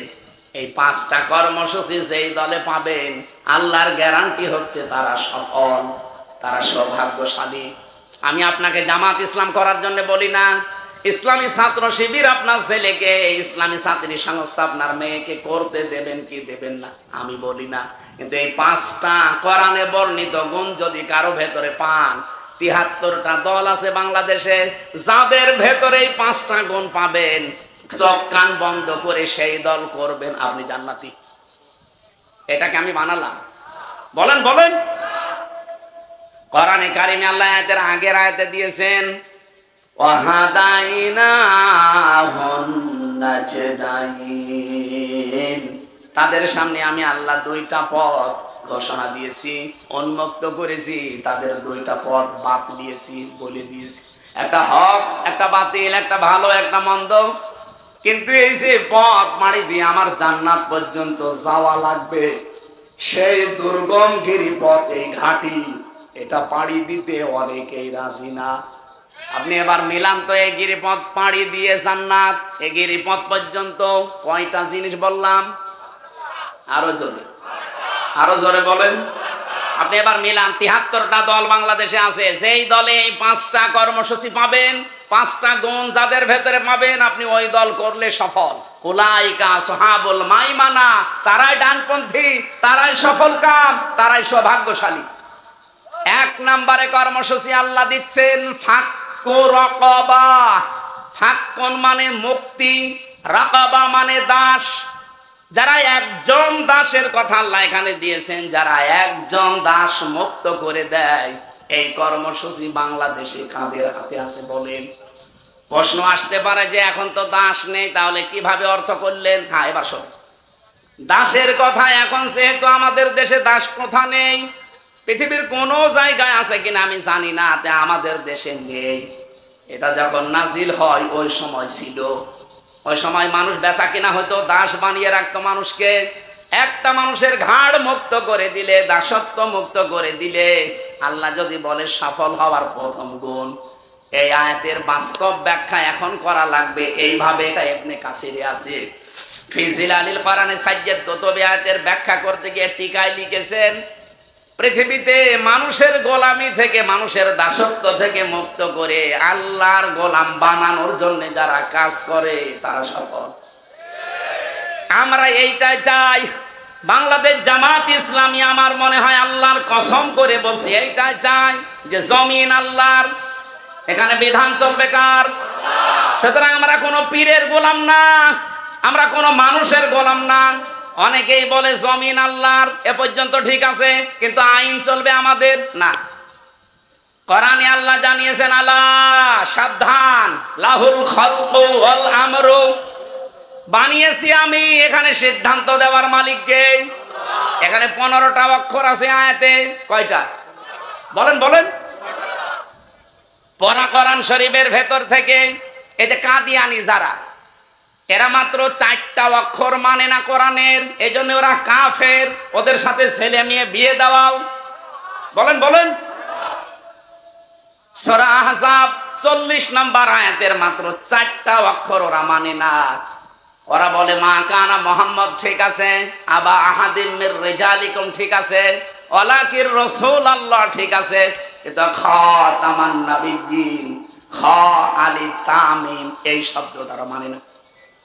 এই 5টা কর্মসূচি যেই দলে পাবেন, আল্লাহর গ্যারান্টি হচ্ছে তারা সফল, তারা সৌভাগ্যশালী। আমি আপনাকে জামাত ইসলাম করার জন্য বলি না, ইসলামী ছাত্র শিবির আপনার ছেলেকে, ইসলামী ছাত্রী সংস্থা আপনার মেয়েকে করতে দেবেন কি দেবেন না আমি বলি না, কিন্তু এই 5টা কোরআনে বর্ণিত গুণ যদি কারো ভেতরে পান, 73টা দল আছে বাংলাদেশে, যাদের ভেতরে এই 5টা গুণ পাবেন, চোখ কান বন্ধ করে সেই দল করবেন, আপনি জান্নাতি। এটাকে আমি বানালাম? বলেন বলেন। কোরআনে কারিমে আল্লাহ আয়াতের আগের আয়াতে দিয়েছেন তাদের সামনে আমি আল্লাহ 2টা পথ ঘোষণা দিয়েছি, উন্মুক্ত করেছি, তাদের 2টা পথ বাদ দিয়েছি, বলে দিয়েছি, একটা হক একটা বাতিল, একটা ভালো একটা মন্দ। কিন্তু এই যে পথ মারি দিয়ে আমার জান্নাত পর্যন্ত যাওয়া লাগবে, সেই দুর্গম গিরিপথ, এই ঘাটি, এটা পাড়ি দিতে অনেকেই রাজি না। আপনি এবার মিলান তো, এই গিরিপথ পাড়ি দিয়ে জান্নাত, এই গিরিপথ পর্যন্ত কয়টা জিনিস বললাম? আরো জোরে, আরো জোরে বলেন। আপনি এবার মিলান, 73টা দল বাংলাদেশে আছে, যেই দলে এই 5টা কর্মসূচি পাবেন, 5টা গুণ যাদের ভেতরে পাবেন, আপনি ওই দল করলে সফল। উলাইকা আসহাবুল মাইমানা, তারাই ডানপন্থী, তারাই সফল কাম, তারাই সৌভাগ্যশালী। 1 নম্বরে কর্মসূচি আল্লাহ দিচ্ছেন ফাক্কু রাকাবা। ফাক্কুন মানে মুক্তি, রাকাবা মানে দাস। যারা একজন দাসের কথা আল্লাহ এখানে দিয়েছেন, যারা একজন দাস মুক্ত করে দেয়, এই কর্মসূচি বাংলাদেশে কাদের হাতে আছে বলেন? প্রশ্ন আসতে পারে যে এখন তো দাস নেই, তাহলে কিভাবে অর্থ করলেন? হ্যাঁ, এবার শোনেন, দাসের কথা এখন যেহেতু আমাদের দেশে দাস প্রথা নেই, পৃথিবীর কোন জায়গায় আছে কিনা আমি জানি না, তে আমাদের দেশে নেই। এটা যখন নাজিল হয় ওই সময় ছিল, ওই সময় মানুষ বেচা কিনা হয়তো, দাস বানিয়ে রাখতো মানুষকে। একটা মানুষের ঘাড় মুক্ত করে দিলে, দাসত্ব মুক্ত করে দিলে, আল্লাহ যদি বলে সফল হওয়ার প্রথম গুণ, এই আয়াতের বাস্তব ব্যাখ্যা এখন করা লাগবে এইভাবে। এটা ইবনে কাসিরে আছে, ফি জিলালিল কোরআনে সাজ্জাদ কুতুবি আয়াতের ব্যাখ্যা করতে গিয়ে টিকায় লিখেছেন, পৃথিবীতে মানুষের গোলামি থেকে, মানুষের দাসত্ব থেকে মুক্ত করে আল্লাহর গোলাম বানানোর জন্য যারা কাজ করে তারা সফল। আমরা এইটাই চাই। বাংলাদেশ জামাত ইসলামী আমার মনে হয় আল্লাহর কসম করে বলছি এইটাই চাই, যে জমিন আল্লাহর, এখানে বিধান চলবে কার? সুতরাং আমরা কোনো পীরের গোলাম না, আমরা কোনো মানুষের গোলাম না। অনেকেই বলে জমিন আল্লাহর, এ পর্যন্ত ঠিক আছে, কিন্তু আইন চলবে আমাদের না। কোরআনে আল্লাহ জানিয়েছেন, আলা সাবধান, লাহুল খালকু ওয়াল আমরু, বানিয়েছি আমি, এখানে সিদ্ধান্ত দেওয়ার মালিক কে? এখানে 15টা অক্ষর আছে আয়াতে, কয়টা বলেন বলেন? পড়া কোরআন শরীফের ভেতর থেকে। এই যে কাদিয়ানি যারা, এরা মাত্র 4টা অক্ষর মানে না কোরআনের, এই জন্য ওরা কাফের, ওদের সাথে ছেলে মেয়ে বিয়ে দেওয়াও। বলেন বলেন। সূরা আহজাব 40 নম্বর আয়াতের মাত্র 4টা অক্ষর ওরা মানে না। ওরা বলে মা কানা মুহাম্মদ, ঠিক আছে, আবা আহাদিম মির রিজালিকুম, ঠিক আছে, ওয়ালাকির রাসূলুল্লাহ, ঠিক আছে, কিন্তু খাতামান নাবিয়্যিন, খ আলিফ তাম মিম, এই শব্দ তারা মানে না।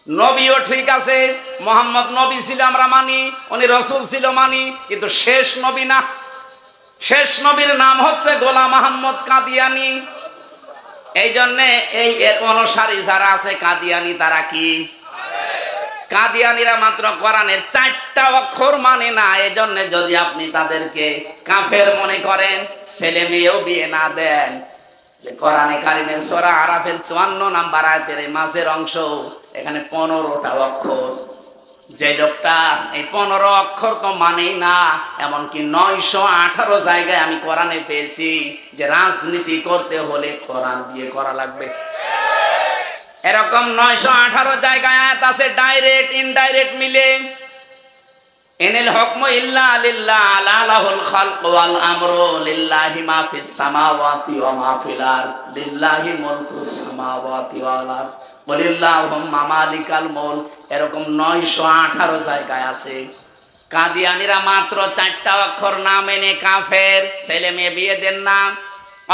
নবীও ঠিক আছে, মুহাম্মদ নবী ছিল আমরা মানি, উনি রাসূল ছিল মানি, কিন্তু শেষ নবী না। শেষ নবীর নাম হচ্ছে গোলাম আহমদ কাদিয়ানি। এই জন্য এই অনুসারী যারা আছে কাদিয়ানি, তারা কি? কাদিয়ানিরা মাত্র কোরআনের 4টা অক্ষর মানে না। এই জন্য যদি আপনি তাদেরকে কাফের মনে করেন, ছেলে মেয়েও বিয়ে না দেন, কোরআনে কারিমের সূরা আরাফের 54 নম্বর আয়াতের এই মাঝের অংশ, এখানে 15টা অক্ষর। যে লোকটা এই 15 অক্ষর তো মানেই না, এমনকি 918 জায়গায় আমি কোরআনে পেয়েছি যে রাজনীতি করতে হলে কোরআন দিয়ে করা লাগবে। এরকম 918 জায়গায় আয়াত আছে, ডাইরেক্ট ইনডাইরেক্ট মিলে। ইনিল হুকমু ইল্লা লিল্লাহ আলা লাহুল খালকু ওয়াল আমরু লিল্লাহি মা ফিস সামাওয়াতি ওয়া মা ফিল আরদ লিল্লাহি মুলকুস সামাওয়াতি ওয়াল আরদ ওয়ালিল্লাহুম্মা মালিকাল মুলক। এরকম 918 জায়গায় আছে। কাদিয়ানীরা মাত্র 4টা অক্ষর না মেনে কাফের, ছেলে মেয়ে বিয়ে দেন না।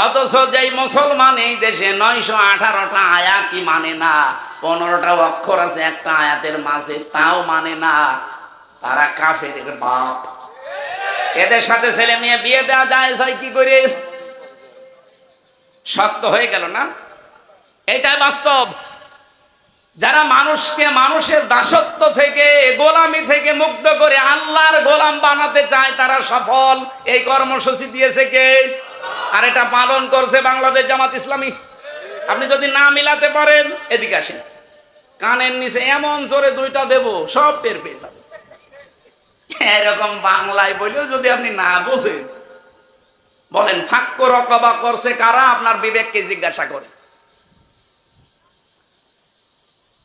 অথচ যেই মুসলমান এই দেশে 918টা আয়াতই মানে না, 15টা অক্ষর আছে একটা আয়াতের মাঝে, তাও মানে না, তারা কাফেরের বাপ। এদের সাথে ছেলে মেয়ে বিয়ে দেওয়া যায় কি করে? শক্ত হয়ে গেল না? এটাই বাস্তব। যারা মানুষকে মানুষের দাসত্ব থেকে, গোলামি থেকে মুক্ত করে আল্লাহর গোলাম বানাতে চায় তারা সফল। এই কর্মসূচি দিয়েছে কে? আর এটা পালন করছে বাংলাদেশ জামাত ইসলামী। আপনি যদি না মিলাতে পারেন এদিকে আসেন, কানের নিচে এমন জোরে 2টা দেব, সব টের পেয়ে যাবে। এরকম বাংলায় বলেও যদি আপনি না বোঝেন, বলেন ফাক্কু রকাবা করছে কারা? আপনার বিবেককে জিজ্ঞাসা করে।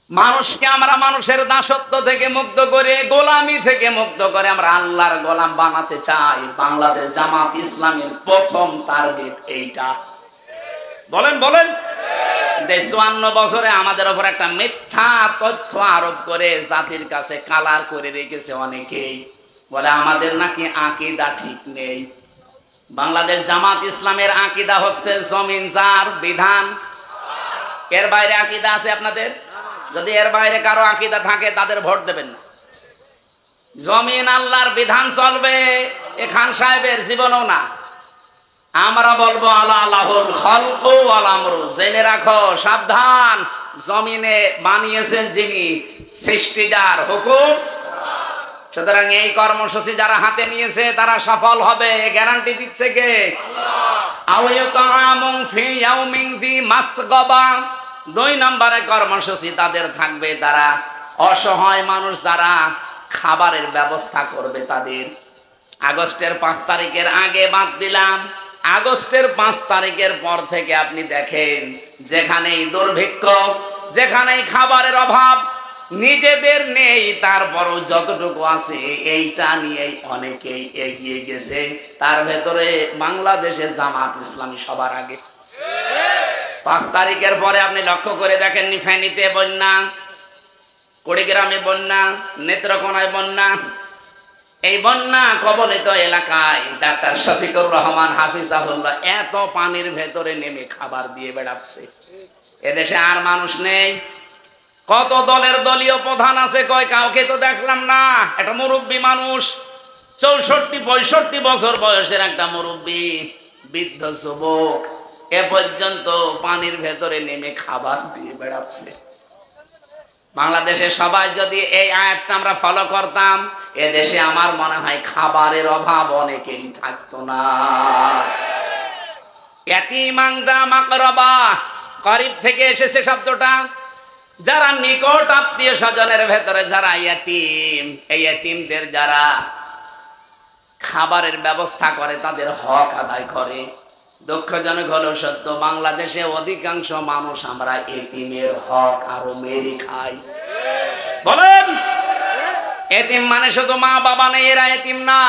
মানুষকে আমরা মানুষের দাসত্ব থেকে মুক্ত করে, গোলামি থেকে মুক্ত করে আমরা আল্লাহর গোলাম বানাতে চাই। বাংলাদেশ জামাত ইসলামের প্রথম টার্গেট এইটা। বলেন বলেন। 54 বছরে আমাদের উপর একটা মিথ্যা তথ্য আরোপ করে জাতির কাছে কালার করে রেখেছে অনেকেই। বলে আমাদের নাকি আকীদা ঠিক নেই। বাংলাদেশ জামাত ইসলামের আকীদা হচ্ছে জমিন যার, বিধান। এর বাইরে আকীদা আছে আপনাদের? যদি এর বাইরে কারো আকীদা থাকে তাদের ভোট দেবেন না। জমিন আল্লাহর বিধান চলবে, এ খান সাহেবের জীবনও না। আমরা বলবো আলা লাহুল খালকু ওয়াল আমরু। জেনে রাখো, সাবধান, জমিনে বানিয়েছেন যিনি, সৃষ্টিজার, হুকুম। সুতরাং এই কর্মসূচি যারা হাতে নিয়েছে তারা সফল হবে, গ্যারান্টি দিচ্ছে কে? আল্লাহ। 2 নম্বরে কর্মসূচি তাদের থাকবে, তারা অসহায় মানুষ যারা খাবারের ব্যবস্থা করবে তাদের। আগস্টের 5 তারিখের আগে বাদ দিলাম, আগস্টের 5 তারিখের পর থেকে আপনি দেখেন যেখানেই দুর্ভিক্ষ, যেখানেই খাবারের অভাব, নিজেদের নেই তারপরও যতটুকু আছে এইটা নিয়েই অনেকেই এগিয়ে গেছে। তার ভেতরে বাংলাদেশে জামাত ইসলামী সবার আগে। 5 তারিখের পরে আপনি লক্ষ্য করে দেখেননি, ফেনীতে বন্যা, কুড়িগ্রামে বন্যা, নেত্রকোনায় বন্যা। এই বন্যা কবলিত এলাকায় ডাক্তার শফিকুর রহমান হাফিজাহুল্লাহ এত পানির ভেতরে নেমে খাবার দিয়ে বেড়াচ্ছে। এদেশে আর মানুষ নেই। কত দলের দলীয় প্রধান আছে, কয় কাউকে তো দেখলাম না। একটা মুরব্বী মানুষ, 64-65 বছর বয়সের একটা মুরব্বী, বৃদ্ধ যুবক, এ পর্যন্ত পানির ভেতরে নেমে খাবার দিয়ে বেড়াচ্ছে। বাংলাদেশে সবাই যদি এই আয়াতটা আমরা ফলো করতাম, এদেশে আমার মনে হয় খাবারের অভাব অনেকেরই থাকতো না। ইয়াতীমান দা মাকরাবা, করিব থেকে এসেছে শব্দটা। যারা নিকট আত্মীয় স্বজনের ভেতরে যারা ইয়াতীম, এই ইয়াতীমদের যারা খাবারের ব্যবস্থা করে, তাদের হক আদায় করে। দুঃখজনক হলো সত্য, বাংলাদেশে অধিকাংশ মানুষ আমরা এতিমের হক আরো মেরে খাই। বলেন, এতিম মানে শুধু মা বাবা নেই, এরা এতিম না।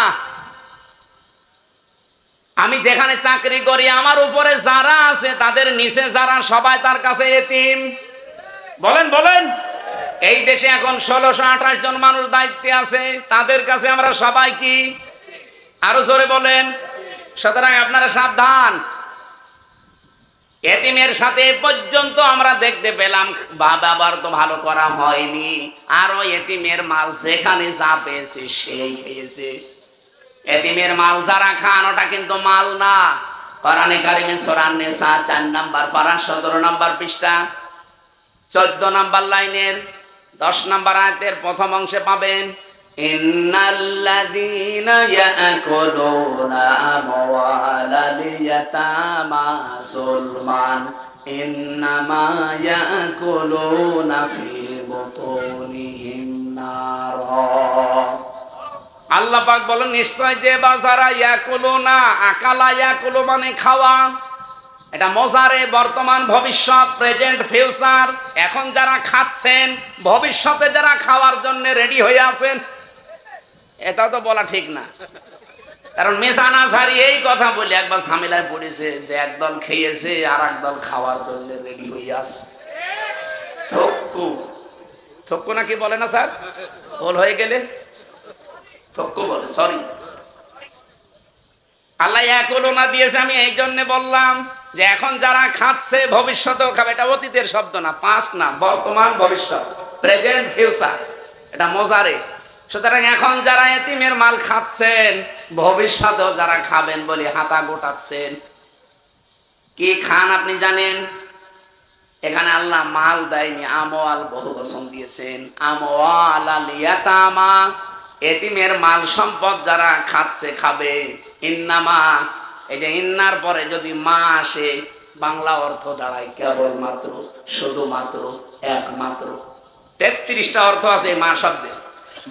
আমি যেখানে চাকরি করি, আমার উপরে যারা আছে তাদের নিচে যারা, সবাই তার কাছে এতিম। বলেন বলেন। এই দেশে এখন 1628 জন মানুষ দায়িত্বে আছে, তাদের কাছে আমরা সবাই কি? আরো জোরে বলেন। সুতরাং আপনারা সাবধান। এতিমের সাথে পর্যন্ত আমরা দেখতে পেলাম বাবার তো ভালো করা হয়নি, আরো এতিমের মাল যেখানে যা পেয়েছে সেই খেয়েছে। এতিমের মাল যারা খান ওটা কিন্তু মাল না। কোরআনে কারিমে সূরা নিসা 4 নম্বর পারা 17 নম্বর পৃষ্ঠা 14 নম্বর লাইনের 10 নম্বর আয়াতের প্রথম অংশে পাবেন, ইন্নাল্লাযীনা ইয়াকুলুনা আমওয়ালাল ইয়াতামা যুলমান ইন্নামা ইয়াকুলুনা ফি বুতুনিহিম নার। আল্লাহ পাক বলেন, নিশ্চয় যে বাজারা ইয়াকুলুনা, আকালা ইয়াকুলু মানে খাওয়া, এটা মজারে বর্তমান ভবিষ্যৎ, প্রেজেন্ট ফিউচার। এখন যারা খাচ্ছেন, ভবিষ্যতে যারা খাওয়ার জন্য রেডি হয়ে আছেন। এটাও তো বলা ঠিক না, কারণ মেসানা সারি এই কথা বলে একবার ঝামেলায় পড়েছে যে একদল খেয়েছে আর একদল খাওয়ার জন্য রেডি হয়ে আছে। থক্কু থক্কু নাকি বলে না স্যার, ভুল হয়ে গেলে থক্কু বলে, সরি। আল্লাহ একলো না দিয়েছে, আমি এই জন্য বললাম যে এখন যারা খাচ্ছে ভবিষ্যতেও খাবে। এটা অতীতের শব্দ না, পাস্ট না, বর্তমান ভবিষ্যৎ, প্রেজেন্ট ফিউচার, এটা মজারে। সুতরাং এখন যারা এতিমের মাল খাচ্ছেন ভবিষ্যতেও যারা খাবেন বলে হাতা গোটাচ্ছেন। কি খান আপনি জানেন? এখানে আল্লাহ মাল দেয়নি, আমওয়াল বহু বচন দিয়েছেন। আমওয়াল আল ইয়াতামা, এতিমের মাল সম্পদ যারা খাচ্ছে খাবে। ইন্নামা, এই যে ইন্নার পরে যদি মা আসে বাংলা অর্থ দাঁড়ায় কেবলমাত্র, শুধুমাত্র, একমাত্র। 33টা অর্থ আছে মা শব্দের।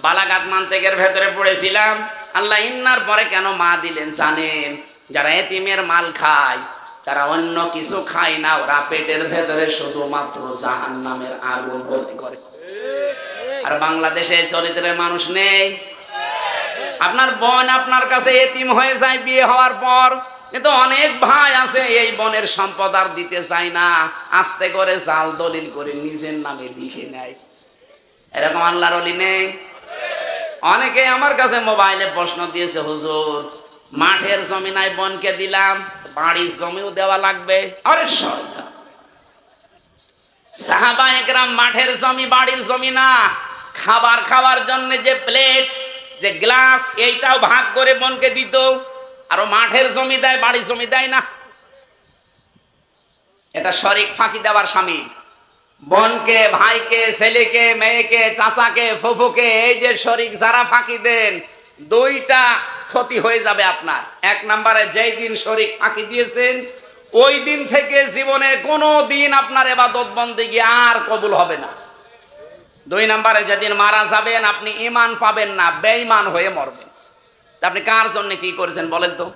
বালাগাত মান্তেকের ভেতরে পড়েছিলাম আল্লাহ ইন্নার পরে কেন মা দিলেন জানেন? যারা এতিমের মাল খায়, তারা অন্য কিছু খায় না, ওরা পেটের ভেতরে শুধুমাত্র জাহান্নামের আগুন ভর্তি করে। আর বাংলাদেশে চরিত্রের মানুষ নেই। আপনার বোন আপনার কাছে এতিম হয়ে যায় বিয়ে হওয়ার পর, কিন্তু অনেক ভাই আছে এই বোনের সম্পদ আর দিতে চায় না, আস্তে করে জাল দলিল করে নিজের নামে লিখে নেয়। এরকম আল্লাহর ওলি নেই? অনেকে আমার কাছে মোবাইলে প্রশ্ন দিয়েছে, হুজুর মাঠের জমি নাই বোনকে দিলাম, বাড়ির জমিও দেওয়া লাগবে। আরে শয়তান! সাহাবা একরাম মাঠের জমি বাড়ির জমি না, খাবার খাওয়ার জন্য যে প্লেট, যে গ্লাস, এইটাও ভাগ করে বোনকে দিত। আর মাঠের জমি দেয়, বাড়ির জমি দেয় না। এটা শরিক ফাঁকি দেওয়ার শামিল। বোনকে, ভাইকে, ছেলেকে, মেয়েকে, চাচাকে, ফুফুকে, এই যে শরিক যারা ফাঁকি দেন, দুইটা ক্ষতি হয়ে যাবে আপনার। এক নম্বরে, যেই দিন শরিক ফাঁকি দিয়েছেন ওই দিন থেকে জীবনে কোনো দিন আপনার ইবাদত বন্দেগী আর কবুল হবে না। দুই নম্বরে, যেদিন মারা যাবেন আপনি ঈমান পাবেন না, বেঈমান হয়ে মরবেন। আপনি কার জন্য কি করেছেন বলেন তো?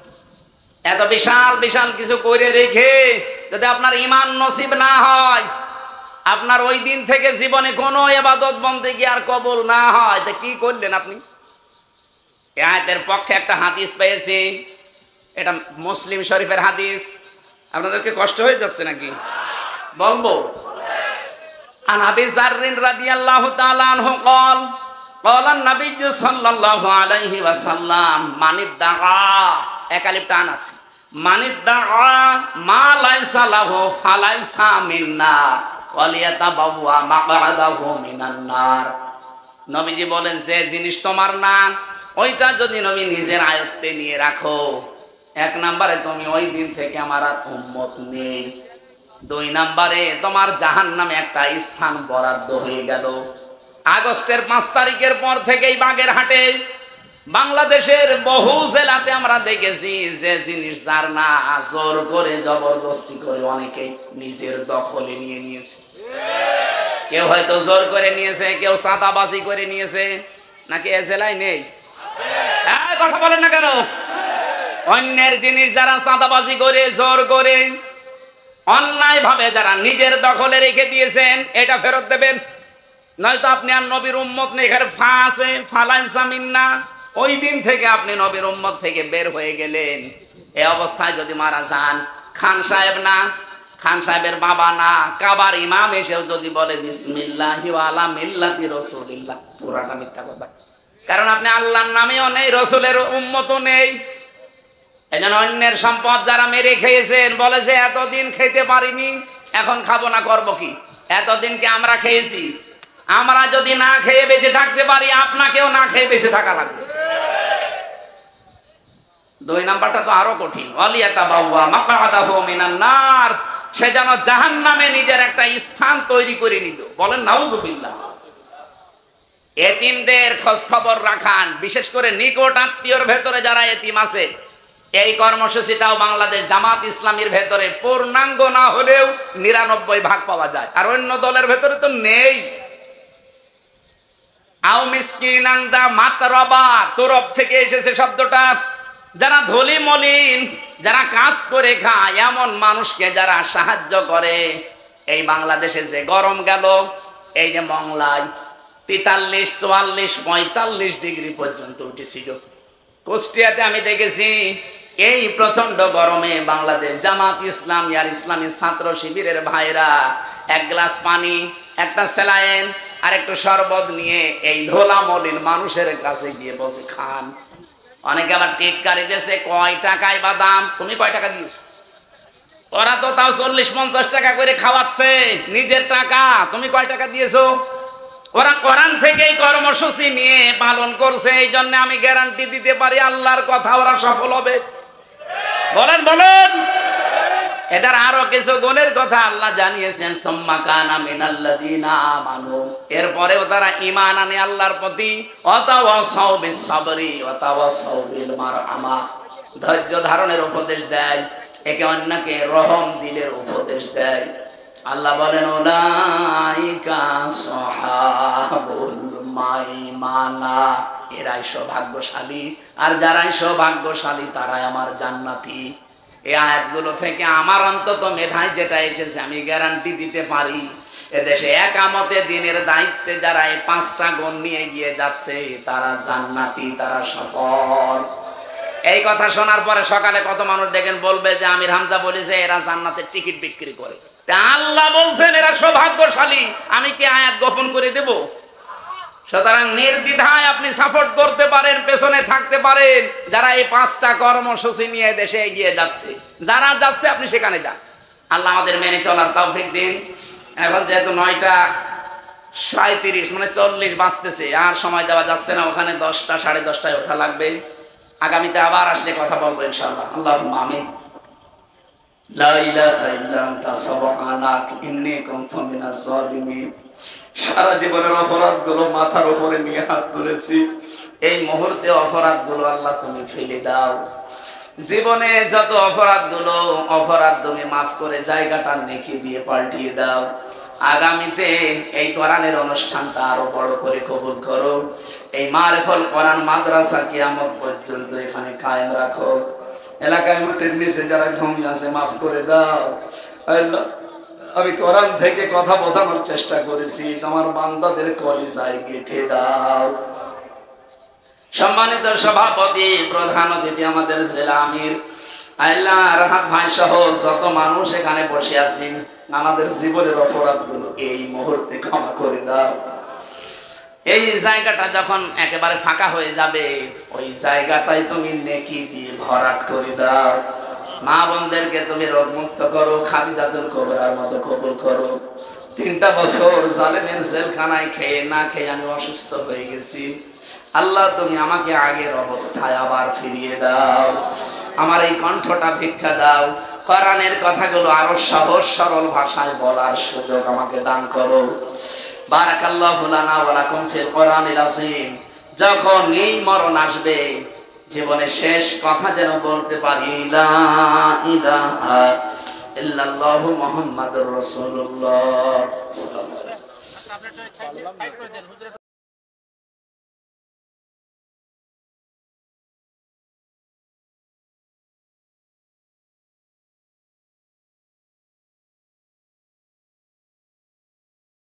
এত বিশাল বিশাল কিছু করে রেখে যদি আপনার ঈমান নসিব না হয়, আপনার ওই দিন থেকে জীবনে কোনো ইবাদত বন্দেগী আর কবুল না হয়, তা কি করলেন আপনি? এই আয়াতের পক্ষে একটা হাদিস পেয়েছি, এটা মুসলিম শরীফের হাদিস। আপনাদেরকে কষ্ট হয়ে যাচ্ছে নাকি বলবো? আন আবি যাররিন রাদিয়াল্লাহু তাআলা আনহু قال قال النبي صلى الله عليه وسلم من ادعى, একালিফ টান আছে, من ادعى ما ليس له فليس منا ওয়ালিয়াতাবাওয়া মাকআদাহু মিনান নার। নবীজি বলেন, যে জিনিস তোমার না ওইটা যদি নবী নিজের আয়ত্তে নিয়ে রাখো, এক নম্বরে তুমি ওই দিন থেকে আমার আর উম্মত নেই। দুই নম্বরে, তোমার জাহান্নামে একটা স্থান বরাদ্দ হয়ে গেল। আগস্টের 5 তারিখের পর থেকেই বাগেরহাটে, বাংলাদেশের বহু জেলাতে আমরা দেখেছি যে জিনিস যার না জোর করে জবরদস্তি করে অনেকেই নিজের দখলে নিয়ে নিয়েছে। কেউ হয়তো জোর করে নিয়েছে, কেউ চাঁদাবাজি করে নিয়েছে। নাকি এ জেলায় নেই? কথা বলেন না কেন? অন্যের জিনিস যারা চাঁদাবাজি করে, জোর করে, অন্যায় ভাবে যারা নিজের দখলে রেখে দিয়েছেন, এটা ফেরত দেবেন, নয়তো আপনি আর নবীর উম্মত নেই। এখানে ফা আছে, ফালাইসা মিন্না, ওই দিন থেকে আপনি নবীর উম্মত থেকে বের হয়ে গেলেন। এই অবস্থায় যদি মারা যান, খান সাহেব না, খান সাহেবের বাবা না, কাবার ইমাম এসেও যদি বলে বিসমিল্লাহি ওয়া আলা মিল্লাতি রাসূলিল্লাহ, পুরাটা মিথ্যা কথা। কারণ আপনি আল্লাহর নামেও নেই, রাসূলের উম্মতও নেই। এজন্য অন্যের সম্পদ যারা মেরে খেয়েছেন বলে যে এতদিন খেতে পারিনি, এখন খাবো না, করবো কি? এতদিন কি আমরা খেয়েছি? আমরা যদি না খেয়ে বেঁচে থাকতে পারি, আপনাকেও না খেয়ে বেঁচে থাকা লাগবে। দুই নাম্বারটা তো আরো কঠিন, ওয়ালিয়াতাবাওয়া মাকআদাহু মিনান নার, সে যেন জাহান্নামে নিজের একটা স্থান তৈরি করে নিত। বলেন নাউজুবিল্লাহ। এতিমদের খোঁজ খবর রাখান, বিশেষ করে নিকট আত্মীয়র ভেতরে যারা এতিম আছে। এই কর্মসূচিটাও বাংলাদেশ জামাত ইসলামীর ভেতরে পূর্ণাঙ্গ না হলেও 99% পাওয়া যায়, আর অন্য দলের ভেতরে তো নেই। আও মিসকিনান দা মাতরাবা, তরফ থেকে এসেছে শব্দটা। যারা ধলি মলিন, যারা কাজ করে খায়, এমন মানুষকে যারা সাহায্য করে। এই বাংলাদেশে যে গরম গেল, এই যে মংলায় 43, 44, 45 ডিগ্রি পর্যন্ত উঠেছিল। কুষ্টিয়াতে আমি দেখেছি এই প্রচন্ড গরমে বাংলাদেশ জামাত ইসলামী আর ইসলামী ছাত্র শিবিরের ভাইরা এক গ্লাস পানি, একটা স্যালাইন আর একটু শরবত নিয়ে এই ধোলা মলিন মানুষের কাছে গিয়ে বসে খান। অনেকে আবার টিটকারি দিয়েছে, কয় টাকায় বা দাম, তুমি কয় টাকা দিয়েছো? ওরা তো তাও 40-50 টাকা করে খাওয়াচ্ছে, নিজের টাকা, তুমি কয় টাকা দিয়েছো? ওরা কোরআন থেকেই কর্মসূচি নিয়ে পালন করছে, এই জন্য আমি গ্যারান্টি দিতে পারি আল্লাহর কথা ওরা সফল হবে। বলেন বলেন। এটার আরো কিছু গুণের কথা আল্লাহ জানিয়েছেন, সুম্মা কানা মিনাল্লাযীনা আমানু, এরপরেও তারা ঈমান আনে আল্লাহর প্রতি, ওয়াতাওয়াসাউ বিস-সাবরি ওয়াতাওয়াসাউ বিল মারহামা, ধৈর্য ধারণের উপদেশ দেয়, একে অন্যকে রহম দিলের উপদেশ দেয়। আল্লাহ বলেন উলাইকা সাহাবুল মাইমানা, এরাই সৌভাগ্যশালী, আর যারাই সৌভাগ্যশালী তারাই আমার জান্নাতি। এই আয়াতগুলো থেকে আমার অন্তত মেধায় যেটা এসেছে, আমি গ্যারান্টি দিতে পারি এদেশে একামতে দিনের দায়িত্বে যারা এই 5টা গুণ নিয়ে গিয়ে যাচ্ছে তারা জান্নাতি, তারা সফল। এই কথা শোনার পরে সকালে কত মানুষ দেখেন বলবে যে আমির হামজা বলেছে এরা জান্নাতের টিকিট বিক্রি করে। আল্লাহ বলছেন এরা সৌভাগ্যশালী, আমি কি আয়াত গোপন করে দেব? সুতরাং নির্দ্বিধায় আপনি সাপোর্ট করতে পারেন, পেছনে থাকতে পারেন যারা এই 5টা কর্মসূচি নিয়ে দেশে এগিয়ে যাচ্ছে। যারা যাচ্ছে আপনি সেখানে যান। আল্লাহ আমাদের মেনে চলার তৌফিক দিন। এখন যেহেতু 9:37 মানে 40 বাজতেছে, আর সময় দেওয়া যাচ্ছে না, ওখানে 10টা 10:30টায় ওঠা লাগবে। আগামীতে আবার আসলে কথা বলবো ইনশাআল্লাহ। আল্লাহুম্মা আমিন। লা ইলাহা ইল্লা আনতা সুবহানাক ইন্নী কুনতু মিনাজ জালিমিন। সারা জীবনের অপরাধগুলো মাথার উপরে নিয়ে হাত তুলেছি, এই মুহূর্তে অপরাধগুলো আল্লাহ তুমি ফেলে দাও। জীবনে যত অপরাধ তুমি মাফ করে জায়গাটা নেকি দিয়ে পাল্টিয়ে দাও। আগামীতে এই কোরআনের অনুষ্ঠানটা আরো বড় করে কবুল করো। এই মারিফুল কোরআন মাদ্রাসা কিয়ামত পর্যন্ত এখানে কায়েম রাখো। এলাকায় মাটির নিচে যারা ঘুমিয়ে আছে মাফ করে দাও। আল্লাহ, আমি কোরআন থেকে কথা বোঝানোর চেষ্টা করেছি, তোমার বান্দাদের কলিজায় গেঁথে দাও। সম্মানিত সভাপতি, প্রধান অতিথি আমাদের জেলা আমির, আল্লাহ রাহাত ভাই সহ যত মানুষ এখানে বসে আছি, আমাদের জীবনের অপরাধগুলো এই মুহূর্তে ক্ষমা করে দাও। এই জায়গাটা যখন একেবারে ফাঁকা হয়ে যাবে, ওই জায়গাটাই তুমি নেকি দিয়ে ভরাট করে দাও। মা বোনদেরকে তুমি রোগমুক্ত করো, খাদিজাতুল কুবরার মতো কবুল করো। 3টা বছর জালেমের জেলখানায় খেয়ে না খেয়ে আমি অসুস্থ হয়ে গেছি। আল্লাহ, তুমি আমাকে আগের অবস্থায় আবার ফিরিয়ে দাও। আমার এই কণ্ঠটা ভিক্ষা দাও। কোরআনের কথাগুলো আরো সহজ সরল ভাষায় বলার সুযোগ আমাকে দান করো। বারাকাল্লাহু লানা ওয়া লাকুম ফিল কোরআনিল আযীম। যখন এই মরণ আসবে, জীবনের শেষ কথা যেন বলতে পারি লা ইলাহা ইল্লাল্লাহু মুহাম্মাদুর রাসূলুল্লাহ।